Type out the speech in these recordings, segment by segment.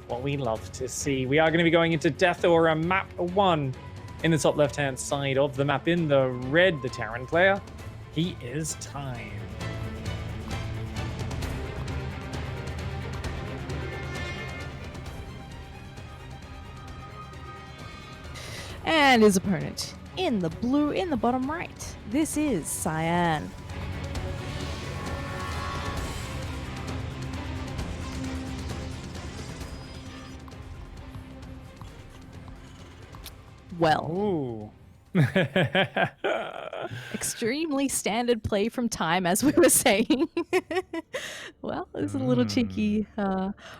what we love to see. We are going to be going into Death Aura Map 1 in the top left-hand side of the map. In the red, the Terran player, he is Time. And his opponent in the blue in the bottom right. This is Cyan. Well, extremely standard play from Time, as we were saying. Well, this is a little cheeky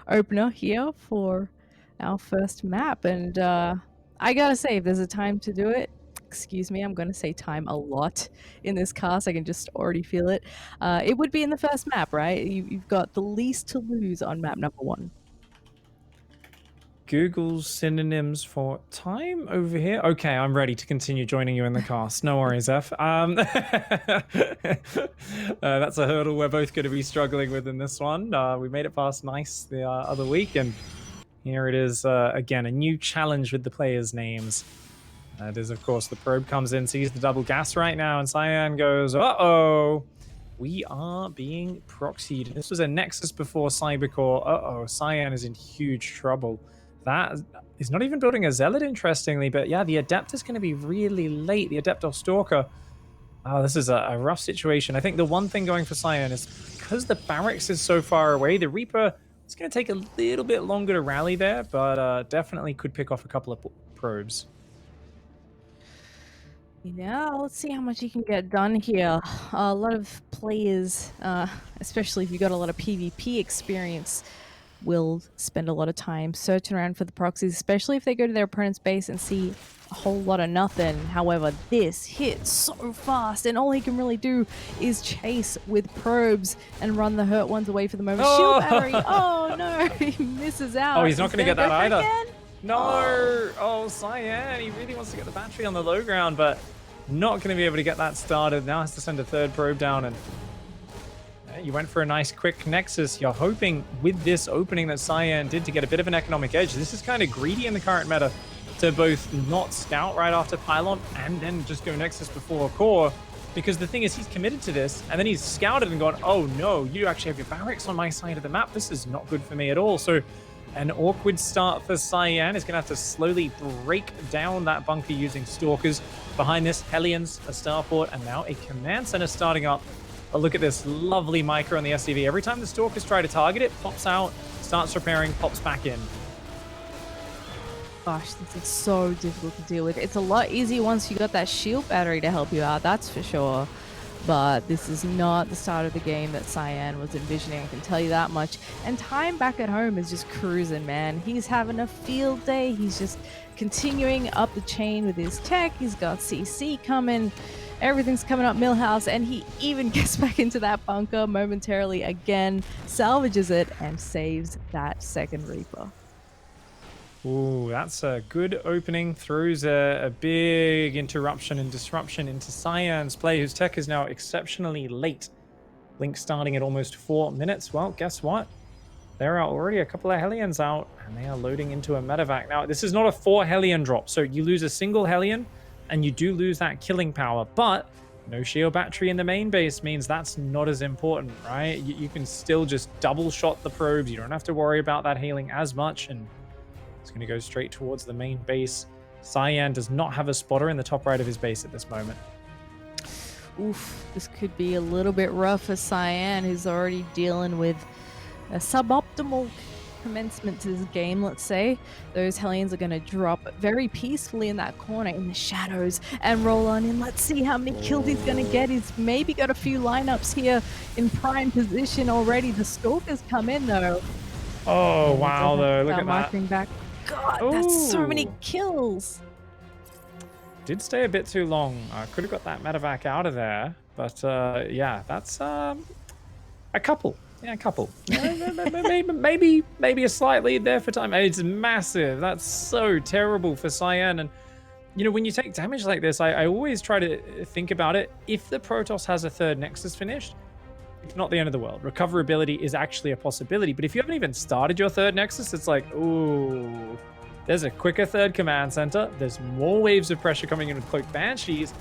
opener here for our first map, and I gotta say, if there's a time to do it, excuse me, I'm gonna say time a lot in this cast. I can just already feel it. It would be in the first map, right? You've got the least to lose on map number 1. Google's synonyms for time over here. Okay, I'm ready to continue joining you in the cast. No worries, F. That's a hurdle we're both going to be struggling with in this one. We made it past nice the other week, and here it is again, a new challenge with the players' names. That is, of course, the probe comes in, sees the double gas right now, and Cyan goes, uh-oh, we are being proxied. This was a Nexus before Cybercore. Uh-oh, Cyan is in huge trouble. That is not even building a Zealot, interestingly, but yeah, the Adept is going to be really late. The Adept or Stalker. Oh, this is a rough situation. I think the one thing going for Cyan is because the Barracks is so far away, the Reaper is going to take a little bit longer to rally there, but definitely could pick off a couple of probes. Yeah, let's see how much you can get done here. A lot of players, especially if you've got a lot of PvP experience, will spend a lot of time searching around for the proxies, especially if they go to their opponent's base and see a whole lot of nothing. However, this hits so fast, and all he can really do is chase with probes and run the hurt ones away for the moment. Oh! Shield battery! Oh no, he misses out. Oh, he's not going to get that either. Again? No! Oh, Cyan, he really wants to get the battery on the low ground, but not going to be able to get that started. Now has to send a third probe down, and you went for a nice quick Nexus. You're hoping with this opening that Cyan did to get a bit of an economic edge. This is kind of greedy in the current meta to both not scout right after Pylon and then just go Nexus before Core, because the thing is he's committed to this and then he's scouted and gone, oh no, you actually have your Barracks on my side of the map. This is not good for me at all. So an awkward start for Cyan. Is going to have to slowly break down that bunker using Stalkers. Behind this, Hellions, a starport, and now a command center starting up. Oh, look at this lovely micro on the SCV. Every time the Stalkers try to target it, pops out, starts repairing, pops back in. Gosh, this is so difficult to deal with. It's a lot easier once you got that shield battery to help you out, that's for sure. But this is not the start of the game that Cyan was envisioning, I can tell you that much. And Time back at home is just cruising, man. He's having a field day. He's just continuing up the chain with his tech. He's got CC coming. Everything's coming up Millhouse, and he even gets back into that bunker momentarily again, salvages it, and saves that second Reaper. Ooh, that's a good opening. Throws a big interruption and disruption into Cyan's play, whose tech is now exceptionally late. Link starting at almost 4 minutes. Well, guess what? There are already a couple of Hellions out, and they are loading into a medevac. Now, this is not a 4 Hellion drop, so you lose a single Hellion, and you do lose that killing power, but no shield battery in the main base means that's not as important, right? You can still just double shot the probes. You don't have to worry about that healing as much, and it's going to go straight towards the main base. Cyan does not have a spotter in the top right of his base at this moment. Oof, this could be a little bit rough for Cyan, who's already dealing with a suboptimal commencement to this game, let's say. Those Hellions are going to drop very peacefully in that corner in the shadows and roll on in. Let's see how many kills he's going to get. He's maybe got a few lineups here in prime position already. The Stalkers come in though. Oh, wow, though. Look at that. Back. God, that's so many kills. Did stay a bit too long. Could have got that medevac out of there. But yeah, that's a couple. Yeah, a couple. maybe a slight lead there for Time. It's massive. That's so terrible for Cyan. And, you know, when you take damage like this, I always try to think about it. If the Protoss has a third Nexus finished, it's not the end of the world. Recoverability is actually a possibility. But if you haven't even started your third Nexus, it's like, ooh, there's a quicker third command center. There's more waves of pressure coming in with Cloaked Banshees.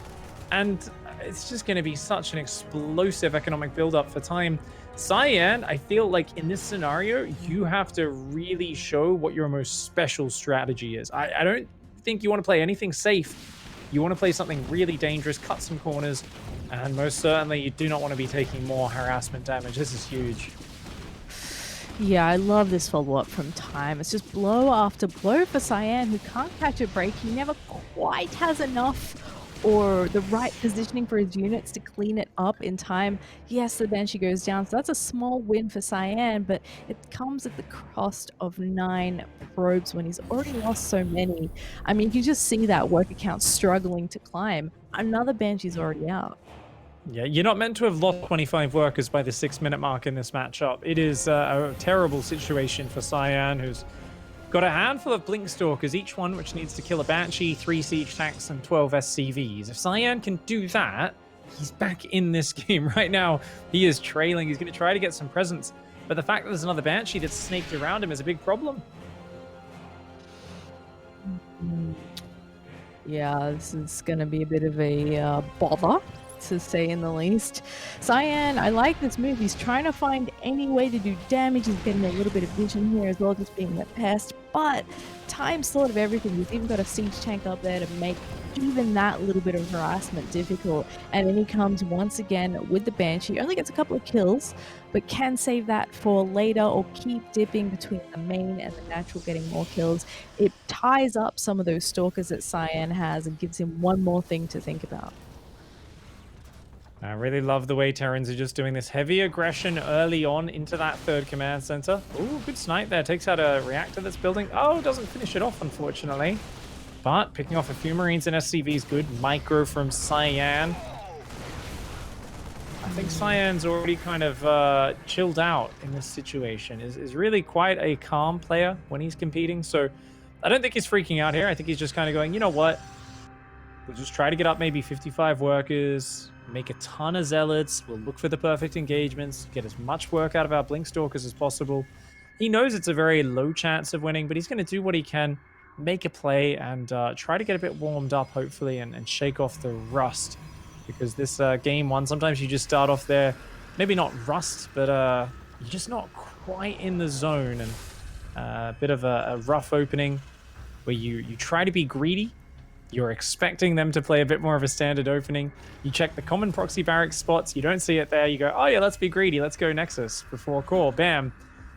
And it's just going to be such an explosive economic buildup for time. Cyan, I feel like in this scenario, you have to really show what your most special strategy is. I don't think you want to play anything safe. You want to play something really dangerous, cut some corners, and most certainly you do not want to be taking more harassment damage. This is huge. Yeah, I love this follow-up from time. It's just blow after blow for Cyan, who can't catch a break. He never quite has enough or the right positioning for his units to clean it up in time. Yes, the Banshee goes down, so that's a small win for Cyan, but it comes at the cost of 9 probes when he's already lost so many. I mean, you just see that worker count struggling to climb. Another Banshee's already out. Yeah, you're not meant to have lost 25 workers by the 6-minute mark in this matchup. It is a terrible situation for Cyan, who's got a handful of Blink Stalkers, each one which needs to kill a Banshee, 3 siege tanks, and 12 SCVs. If Cyan can do that, he's back in this game right now. He is trailing. He's going to try to get some presence. But the fact that there's another Banshee that's snaked around him is a big problem. Yeah, this is going to be a bit of a bother, to say in the least. Cyan, I like this move. He's trying to find any way to do damage. He's getting a little bit of vision here as well, just being a pest. But time's sort of everything. He's even got a siege tank up there to make even that little bit of harassment difficult. And then he comes once again with the Banshee. Only gets a couple of kills, but can save that for later or keep dipping between the main and the natural, getting more kills. It ties up some of those stalkers that Cyan has and gives him one more thing to think about. I really love the way Terrans are just doing this heavy aggression early on into that third command center. Ooh, good snipe there. Takes out a reactor that's building. Oh, doesn't finish it off, unfortunately. But picking off a few Marines and SCV is good. Micro from Cyan. I think Cyan's already kind of chilled out in this situation. Is really quite a calm player when he's competing. So I don't think he's freaking out here. I think he's just kind of going, you know what? We'll just try to get up maybe 55 workers, make a ton of zealots. We'll look for the perfect engagements, get as much work out of our Blink Stalkers as possible. He knows it's a very low chance of winning, but he's going to do what he can, make a play, and try to get a bit warmed up, hopefully, and shake off the rust. Because this game one, sometimes you just start off there, maybe not rust, but you're just not quite in the zone. And a bit of a rough opening where you try to be greedy. You're expecting them to play a bit more of a standard opening. You check the common proxy barracks spots. You don't see it there. You go, oh yeah, let's be greedy. Let's go Nexus before core. Bam.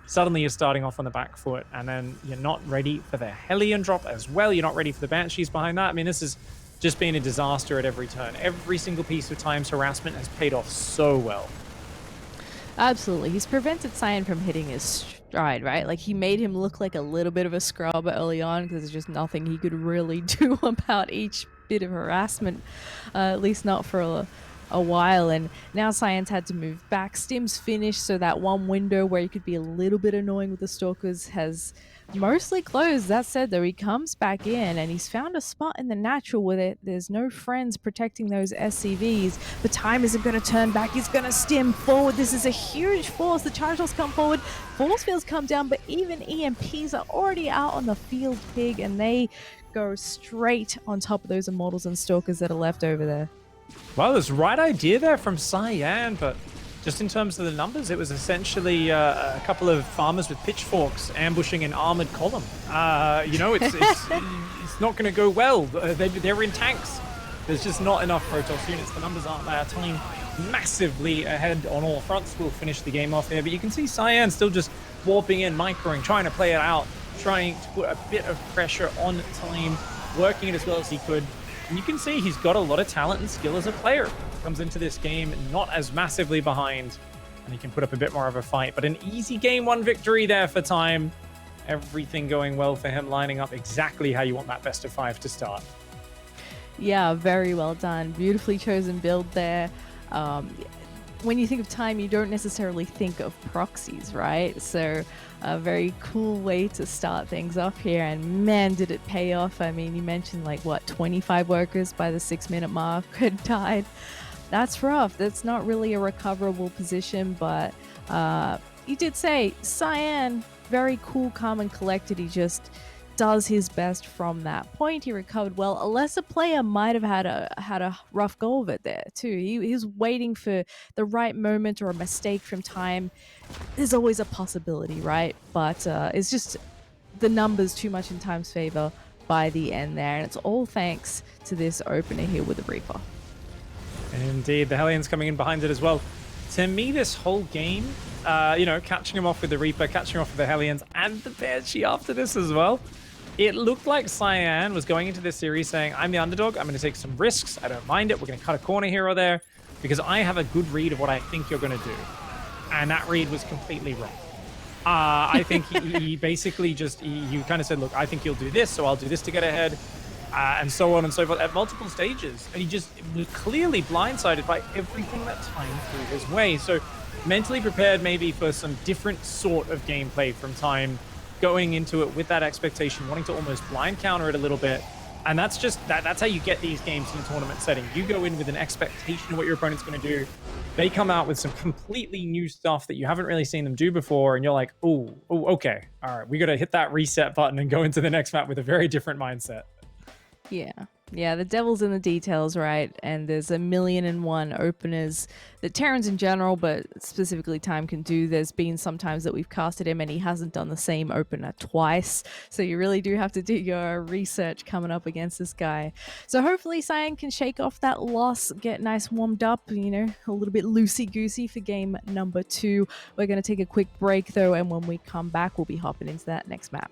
Suddenly you're starting off on the back foot, and then you're not ready for the Hellion drop as well. You're not ready for the Banshees behind that. I mean, this has just been a disaster at every turn. Every single piece of Time's harassment has paid off so well. Absolutely. He's prevented Cyan from hitting his stride, right? Like, he made him look like a little bit of a scrub early on because there's just nothing he could really do about each bit of harassment, at least not for a while. And now Cyan's had to move back. Stim's finished, so that one window where he could be a little bit annoying with the Stalkers has mostly closed. That said, though, he comes back in and he's found a spot in the natural where there's no friends protecting those SCVs. The time isn't going to turn back. He's going to stim forward. This is a huge force. The charge loss come forward. Force fields come down, but even EMPs are already out on the field, Pig, and they go straight on top of those Immortals and Stalkers that are left over there. Well, there's the right idea there from Cyan, but just in terms of the numbers, it was essentially a couple of farmers with pitchforks ambushing an armored column. You know, it's not going to go well. They're in tanks. There's just not enough Protoss units. The numbers aren't there. Time massively ahead on all fronts. We'll finish the game off here, but you can see Cyan still just warping in, microing, trying to play it out, trying to put a bit of pressure on Time, working it as well as he could. And you can see he's got a lot of talent and skill as a player. Comes into this game not as massively behind, and he can put up a bit more of a fight. But an easy game one victory there for Time. Everything going well for him, lining up exactly how you want that best of 5 to start. Yeah, very well done. Beautifully chosen build there. When you think of Time, you don't necessarily think of proxies, right? So a very cool way to start things off here, and man, did it pay off. I mean, you mentioned like what, 25 workers by the 6-minute mark had died. That's rough. That's not really a recoverable position, but you did say Cyan, very cool, calm, and collected. He just does his best from that point. He recovered well. A lesser player might have had a rough go of it there too. He was waiting for the right moment or a mistake from time. There's always a possibility, right? But it's just the numbers too much in time's favor by the end there, and it's all thanks to this opener here with the Reaper. Indeed, the Hellions coming in behind it as well. To me, this whole game, catching him off with the Reaper, catching him off with the Hellions, and the Banshee after this as well. It looked like Cyan was going into this series saying, I'm the underdog, I'm going to take some risks, I don't mind it, we're going to cut a corner here or there, because I have a good read of what I think you're going to do. And that read was completely wrong. I think he basically you kind of said, look, I think you'll do this, so I'll do this to get ahead. And so on and so forth at multiple stages. And he just was clearly blindsided by everything that time threw his way. So mentally prepared maybe for some different sort of gameplay from time, going into it with that expectation, wanting to almost blind counter it a little bit. And that's just that's how you get these games in a tournament setting. You go in with an expectation of what your opponent's going to do. They come out with some completely new stuff that you haven't really seen them do before, and you're like, oh, okay, all right, we got to hit that reset button and go into the next map with a very different mindset. Yeah, the devil's in the details, right? And there's 1,000,001 openers that Terrans in general, but specifically Time can do. There's been sometimes that we've casted him and he hasn't done the same opener twice. So you really do have to do your research coming up against this guy. So hopefully Cyan can shake off that loss, get nice warmed up, a little bit loosey-goosey for game number 2. We're going to take a quick break though, and when we come back, we'll be hopping into that next map.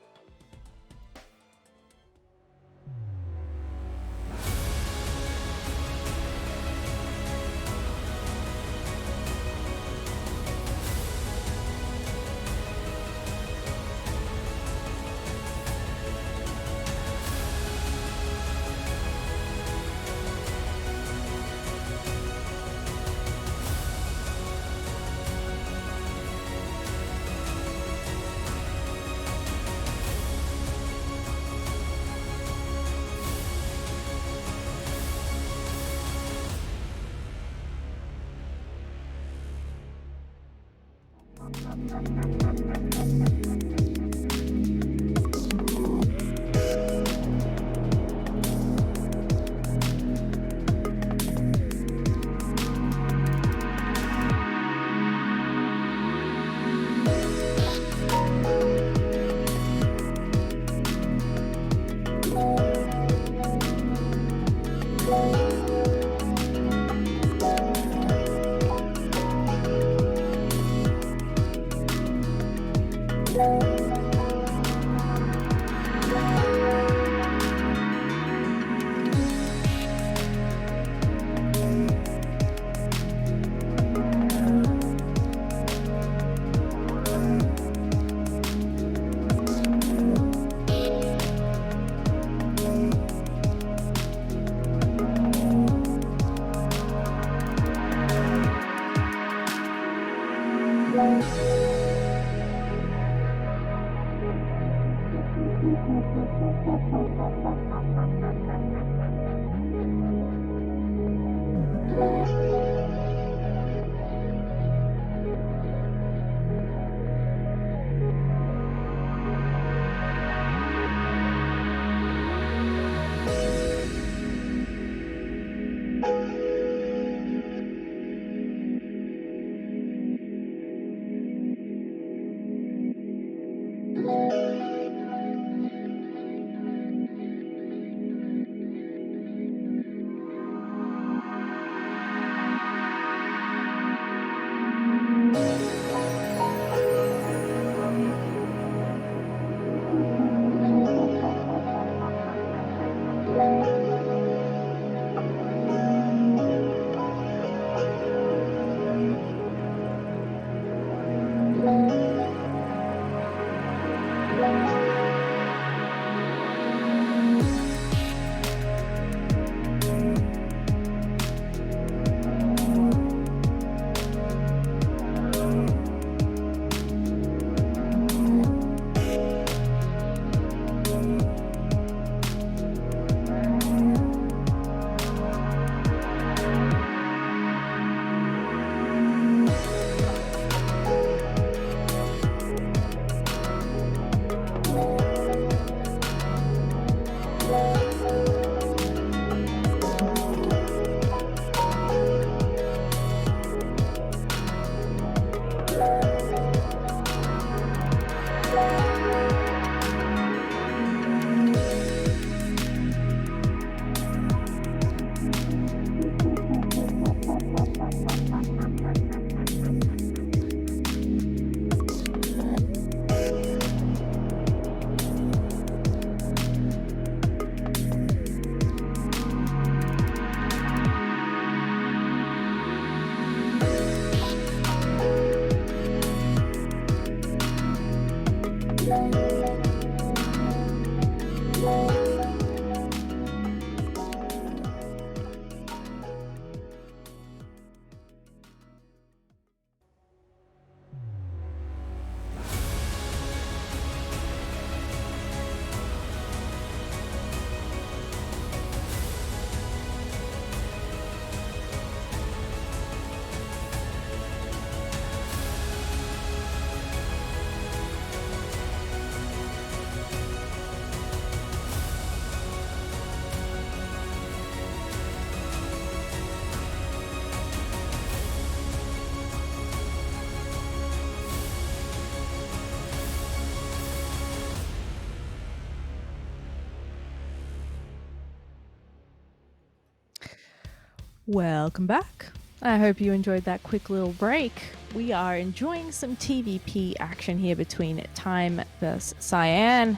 Welcome back. I hope you enjoyed that quick little break. We are enjoying some TVP action here between Time vs Cyan,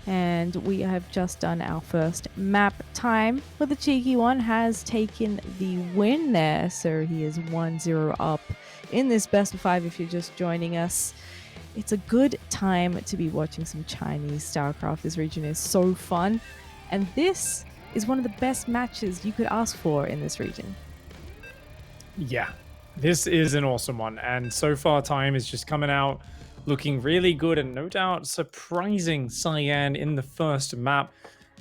and we have just done our first map. Time, with the cheeky one, has taken the win there, so he is 1-0 up in this best of 5 if you're just joining us. It's a good time to be watching some Chinese StarCraft. This region is so fun, and this is one of the best matches you could ask for in this region. Yeah, this is an awesome one, and so far Time is just coming out looking really good and no doubt surprising Cyan in the first map.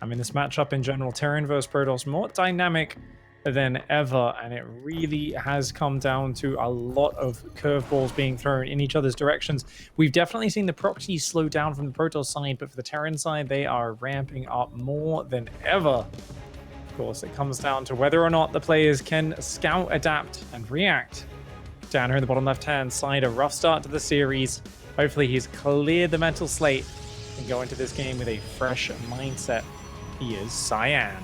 I mean, this matchup in general, Terran versus Protoss, more dynamic than ever, and it really has come down to a lot of curveballs being thrown in each other's directions. We've definitely seen the proxies slow down from the Protoss side, but for the Terran side, they are ramping up more than ever. Of course, it comes down to whether or not the players can scout, adapt, and react. Down here in the bottom left-hand side, a rough start to the series. Hopefully he's cleared the mental slate and go into this game with a fresh mindset. He is Cyan.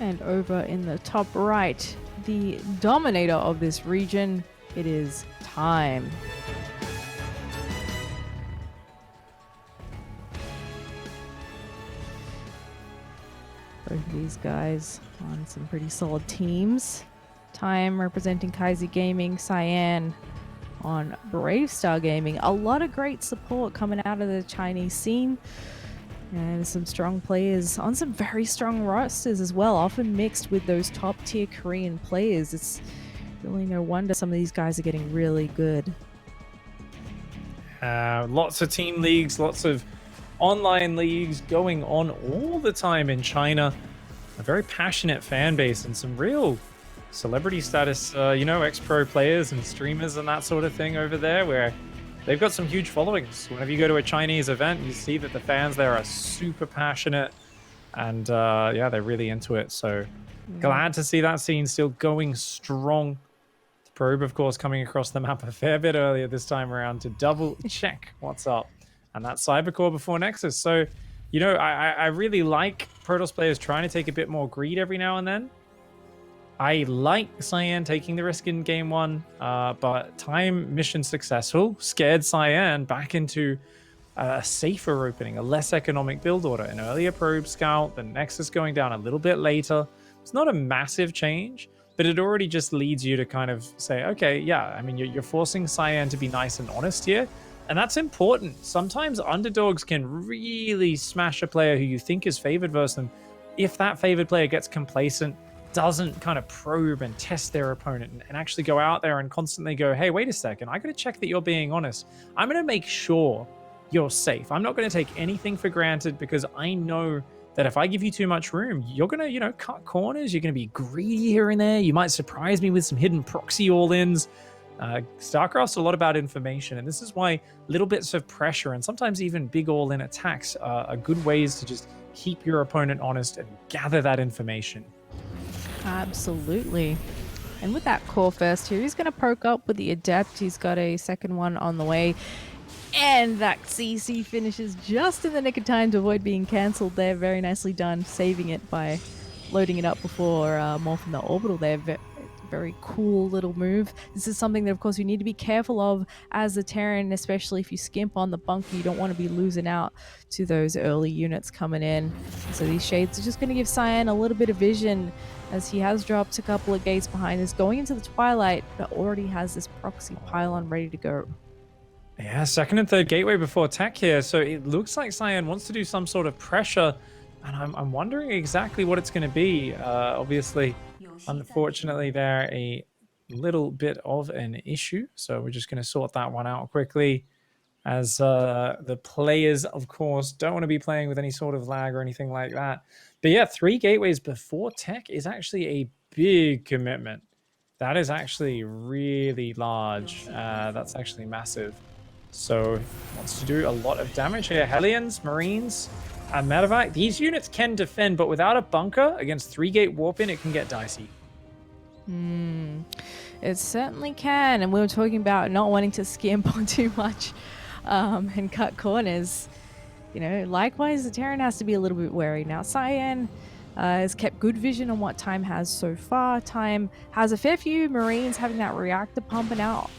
And over in the top right, the dominator of this region, it is Time. Both of these guys on some pretty solid teams. Time representing Kaiser Gaming, Cyan on Brave Star Gaming. A lot of great support coming out of the Chinese scene. And some strong players on some very strong rosters as well, often mixed with those top tier Korean players. It's really no wonder some of these guys are getting really good. Lots of team leagues, lots of online leagues going on all the time in China. A very passionate fan base and some real celebrity status, ex-pro players and streamers and that sort of thing over there, where they've got some huge followings. Whenever you go to a Chinese event, you see that the fans there are super passionate and they're really into it. So glad to see that scene still going strong. The probe, of course, coming across the map a fair bit earlier this time around to double check what's up. And that's Cybercore before Nexus. So, I really like Protoss players trying to take a bit more greed every now and then. I like Cyan taking the risk in game one, but Time mission successful scared Cyan back into a safer opening, a less economic build order, an earlier probe scout, the Nexus going down a little bit later. It's not a massive change, but it already just leads you to kind of say, okay, yeah, I mean, you're forcing Cyan to be nice and honest here, and that's important. Sometimes underdogs can really smash a player who you think is favored versus them if that favored player gets complacent, doesn't kind of probe and test their opponent and actually go out there and constantly go, hey, wait a second, I gotta check that you're being honest. I'm gonna make sure you're safe. I'm not gonna take anything for granted because I know that if I give you too much room, you're gonna, cut corners, you're gonna be greedy here and there, you might surprise me with some hidden proxy all-ins. StarCraft's a lot about information, and this is why little bits of pressure and sometimes even big all-in attacks are good ways to just keep your opponent honest and gather that information. Absolutely. And with that core first here, he's going to poke up with the Adept. He's got a second one on the way. And that CC finishes just in the nick of time to avoid being cancelled there. Very nicely done, saving it by loading it up before morphing the orbital there. Very cool little move. This is something that, of course, you need to be careful of as a Terran, especially if you skimp on the bunker. You don't want to be losing out to those early units coming in. So these shades are just going to give Cyan a little bit of vision as he has dropped a couple of gates behind us, going into the Twilight, but already has this proxy pylon ready to go. Yeah, second and third gateway before tech here. So it looks like Cyan wants to do some sort of pressure, and I'm wondering exactly what it's going to be. Obviously, unfortunately, they're a little bit of an issue. So we're just going to sort that one out quickly, as the players, of course, don't want to be playing with any sort of lag or anything like that. But yeah, 3 gateways before tech is actually a big commitment. That is actually really large. That's actually massive. So wants to do a lot of damage here. Hellions, Marines, and Medevac. These units can defend, but without a bunker against 3-gate warp-in, it can get dicey. It certainly can. And we were talking about not wanting to skimp on too much and cut corners. You know, likewise, the Terran has to be a little bit wary. Now, Cyan has kept good vision on what Time has so far. Time has a fair few Marines having that reactor pumping out,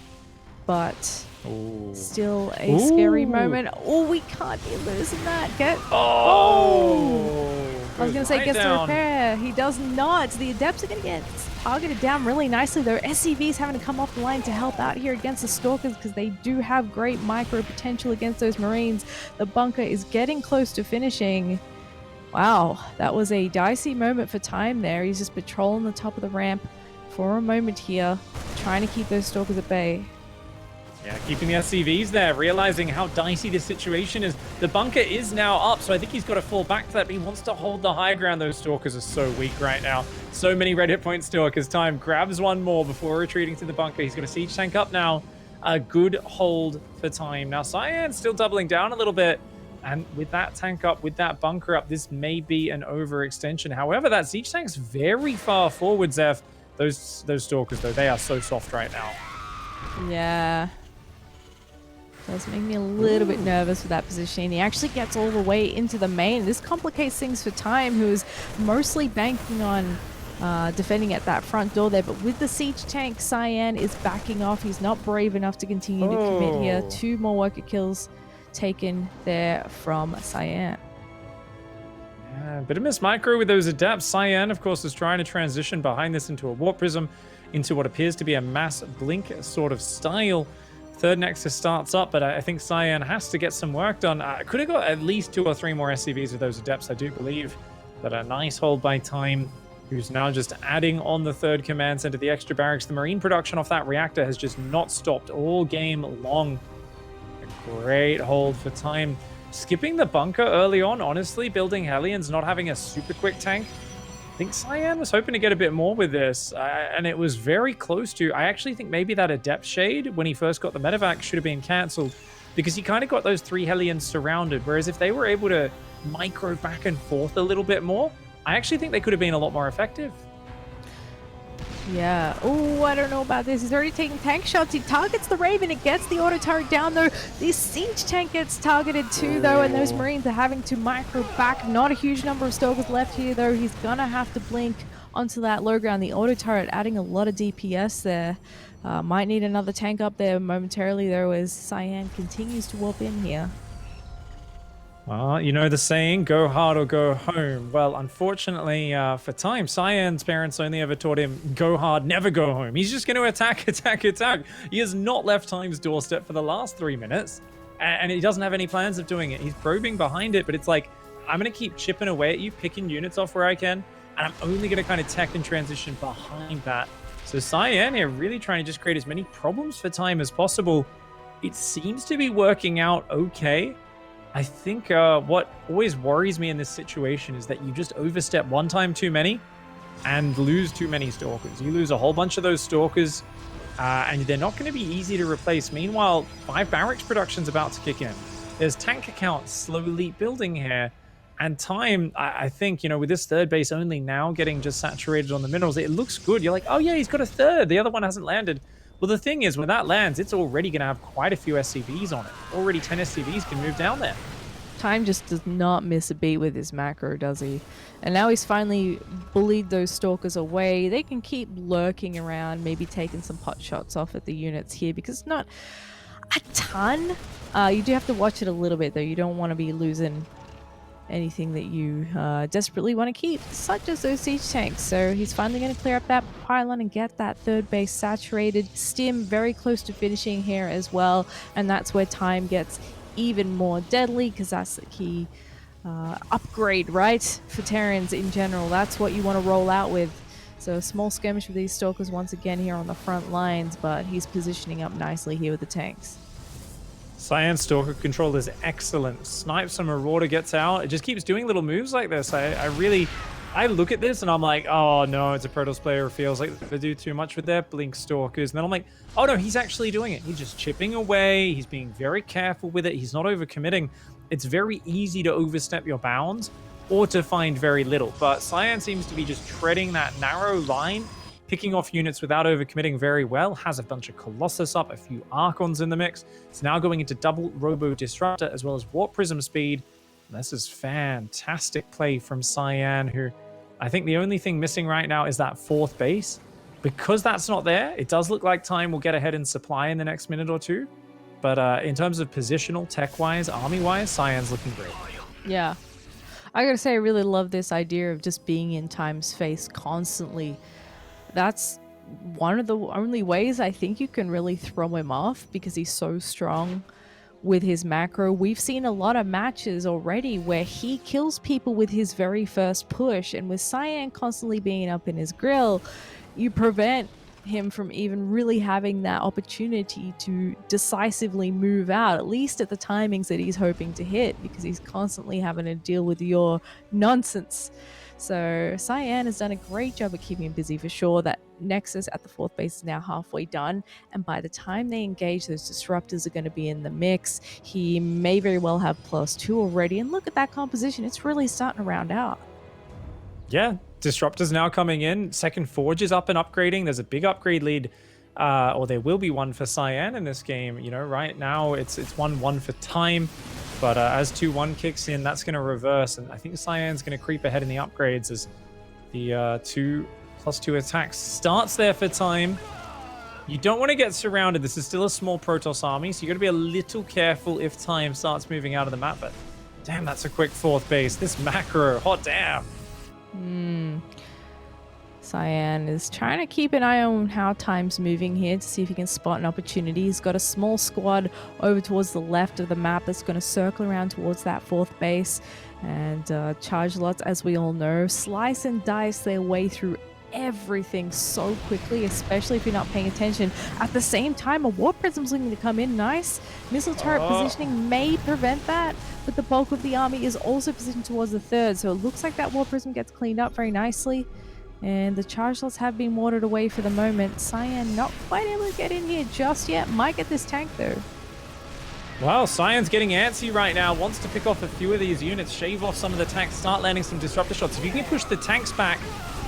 but Ooh. still a scary moment. Oh, we can't be losing that. Oh! I was going to say, right gets down. the repair. He does not. The Adepts are going to get targeted down really nicely, though. SCV's having to come off the line to help out here against the Stalkers because they do have great micro potential against those Marines. The bunker is getting close to finishing. Wow, that was a dicey moment for Time there. He's just patrolling the top of the ramp for a moment here, trying to keep those Stalkers at bay. Yeah, keeping the SCVs there, realizing how dicey this situation is. The bunker is now up, so I think he's got to fall back to that, but he wants to hold the high ground. Those Stalkers are so weak right now. So many red hit point Stalkers. Time grabs one more before retreating to the bunker. He's got a siege tank up now. A good hold for Time. Now, Cyan's still doubling down a little bit. And with that tank up, with that bunker up, this may be an overextension. However, that siege tank's very far forward, Zeph. Those Stalkers, though, they are so soft right now. Yeah. Does make me a little bit nervous with that positioning. He actually gets all the way into the main. This complicates things for Time, who is mostly banking on defending at that front door there. But with the siege tank, Cyan is backing off. He's not brave enough to continue to commit here. 2 more worker kills taken there from Cyan. Yeah, a bit of miss micro with those adapts. Cyan, of course, is trying to transition behind this into a warp prism, into what appears to be a mass blink sort of style. Third Nexus starts up, but I think Cyan has to get some work done. Could have got at least 2 or 3 more SCVs with those adepts, I do believe. But a nice hold by Time, who's now just adding on the 3rd command center, the extra barracks. The Marine production off that reactor has just not stopped all game long. A great hold for Time. Skipping the bunker early on, honestly, building Hellions, not having a super quick tank. I think Cyan was hoping to get a bit more with this, and it was very close to. I actually think maybe that Adept Shade, when he first got the medevac, should have been cancelled, because he kind of got those 3 Hellions surrounded, whereas if they were able to micro back and forth a little bit more, I actually think they could have been a lot more effective. Yeah. Oh, I don't know about this. He's already taking tank shots. He targets the Raven. It gets the auto turret down, though. This siege tank gets targeted too, though, and those Marines are having to micro back. Not a huge number of Stalkers left here, though. He's gonna have to blink onto that low ground. The auto turret adding a lot of DPS there. Might need another tank up there momentarily, though, as Cyan continues to warp in here. Well, you know the saying, go hard or go home. Well, unfortunately for Time, Cyan's parents only ever taught him, go hard, never go home. He's just going to attack, attack, attack. He has not left Time's doorstep for the last 3 minutes, and he doesn't have any plans of doing it. He's probing behind it, but it's like, I'm going to keep chipping away at you, picking units off where I can, and I'm only going to kind of tech and transition behind that. So Cyan here really trying to just create as many problems for Time as possible. It seems to be working out okay. I think what always worries me in this situation is that you just overstep one time too many and lose too many Stalkers. You lose a whole bunch of those Stalkers, and they're not going to be easy to replace. Meanwhile, 5 barracks production's about to kick in. There's tank accounts slowly building here, and Time, I think, you know, with this 3rd base only now getting just saturated on the minerals, it looks good. You're like, oh yeah, he's got a 3rd. The other one hasn't landed. Well, the thing is, when that lands, it's already going to have quite a few SCVs on it. Already 10 SCVs can move down there. Time just does not miss a beat with his macro, does he? And now he's finally bullied those Stalkers away. They can keep lurking around, maybe taking some pot shots off at the units here, because it's not a ton. You do have to watch it a little bit, though. You don't want to be losing anything that you desperately want to keep, such as those siege tanks. So he's finally going to clear up that pylon and get that 3rd base saturated. Stim very close to finishing here as well, and that's where Time gets even more deadly, because that's the key upgrade, right, for Terrans in general. That's what you want to roll out with. So a small skirmish with these Stalkers once again here on the front lines, but he's positioning up nicely here with the tanks. Cyan Stalker control is excellent. Snipes and Marauder gets out. It just keeps doing little moves like this. I look at this and I'm like, oh no, it's a Protoss player who feels like they do too much with their Blink Stalkers. And then I'm like, oh no, he's actually doing it. He's just chipping away. He's being very careful with it. He's not overcommitting. It's very easy to overstep your bounds or to find very little. But Cyan seems to be just treading that narrow line, picking off units without overcommitting very well. Has a bunch of Colossus up, a few Archons in the mix. It's now going into double Robo Disruptor as well as Warp Prism speed. This is fantastic play from Cyan, who I think the only thing missing right now is that fourth base. Because that's not there, it does look like Time will get ahead in supply in the next minute or two. But in terms of positional, tech-wise, army-wise, Cyan's looking great. Yeah. I gotta say, I really love this idea of just being in Time's face constantly. That's one of the only ways I think you can really throw him off, because he's so strong with his macro. We've seen a lot of matches already where he kills people with his very first push, and with Cyan constantly being up in his grill, you prevent him from even really having that opportunity to decisively move out, at least at the timings that he's hoping to hit, because he's constantly having to deal with your nonsense. So Cyan has done a great job of keeping him busy for sure. That Nexus at the fourth base is now halfway done, and by the time they engage, those disruptors are going to be in the mix. He may very well have +2 already, and look at that composition. It's really starting to round out. Yeah, disruptors now coming in. Second Forge is up and upgrading. There's a big upgrade lead, or there will be one for Cyan in this game. You know, right now it's 1-1 for Time, but as 2-1 kicks in, that's going to reverse, and I think Cyan's going to creep ahead in the upgrades as the 2+2 attacks starts there for Time. You don't want to get surrounded. This is still a small Protoss army, so you got to be a little careful if Time starts moving out of the map. But damn, that's a quick fourth base. This macro, hot damn. Cyan is trying to keep an eye on how Time's moving here to see if he can spot an opportunity. He's got a small squad over towards the left of the map that's going to circle around towards that fourth base. And charge lots, as we all know, slice and dice their way through everything so quickly, especially if you're not paying attention. At the same time, a Warp Prism's looking to come in. Nice. Missile turret positioning may prevent that, but the bulk of the army is also positioned towards the third, so it looks like that Warp Prism gets cleaned up very nicely. And the charge lots have been watered away for the moment. Cyan not quite able to get in here just yet. Might get this tank though. Well, Cyan's getting antsy right now. Wants to pick off a few of these units, shave off some of the tanks, start landing some disruptor shots. If you can push the tanks back,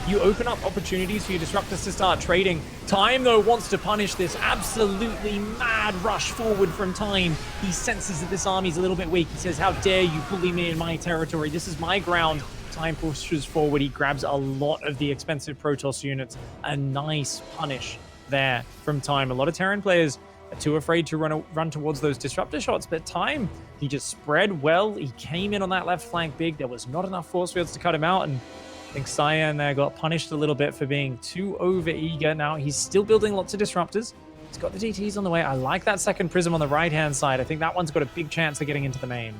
you open up opportunities for your disruptors to start trading. Time, though, wants to punish this absolutely mad rush forward from Time. He senses that this army's a little bit weak. He says, how dare you bully me in my territory? This is my ground. Time pushes forward. He grabs a lot of the expensive Protoss units. A nice punish there from Time. A lot of Terran players are too afraid to run towards those disruptor shots, but Time, he just spread well. He came in on that left flank big. There was not enough force fields to cut him out, and I think Cyan there got punished a little bit for being too over-eager. Now he's still building lots of disruptors. He's got the DTs on the way. I like that second prism on the right-hand side. I think that one's got a big chance of getting into the main.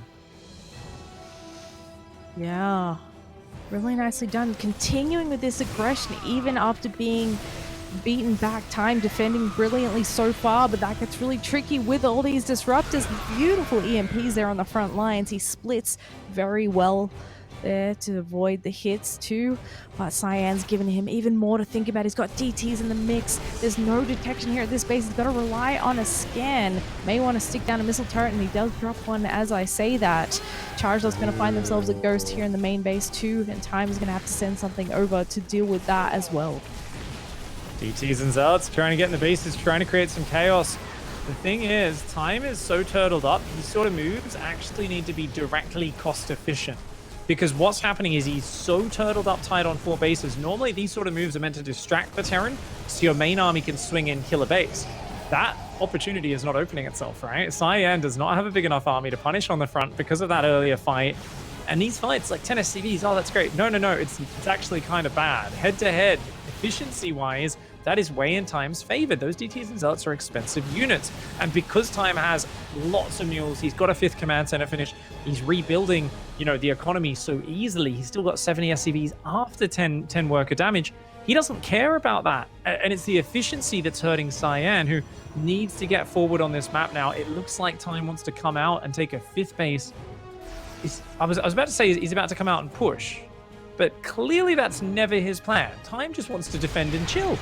Yeah, really nicely done. Continuing with this aggression even after being beaten back. Time defending brilliantly so far, but that gets really tricky with all these disruptors. Beautiful EMPs there on the front lines. He splits very well there to avoid the hits too, but Cyan's given him even more to think about. He's got DTs in the mix. There's no detection here at this base. He's got to rely on a scan. May want to stick down a missile turret, and he does drop one as I say that. Chargelot's going to find themselves a ghost here in the main base too, and Time is going to have to send something over to deal with that as well. DTs and Zealots trying to get in the bases, trying to create some chaos. The thing is, Time is so turtled up, these sort of moves actually need to be directly cost efficient. Because what's happening is he's so turtled up tight on 4 bases. Normally, these sort of moves are meant to distract the Terran, so your main army can swing in, kill a base. That opportunity is not opening itself, right? Cyan does not have a big enough army to punish on the front because of that earlier fight. And these fights, like 10 SCVs, oh, that's great. No, it's actually kind of bad. Head-to-head, efficiency-wise, that is way in Time's favor. Those DTs and Zealots are expensive units. And because Time has lots of mules, he's got a 5th command center finish, he's rebuilding, you know, the economy so easily. He's still got 70 SCVs after 10 worker damage. He doesn't care about that. And it's the efficiency that's hurting Cyan, who needs to get forward on this map now. It looks like Time wants to come out and take a 5th base. I was about to say he's about to come out and push, but clearly that's never his plan. Time just wants to defend and chill.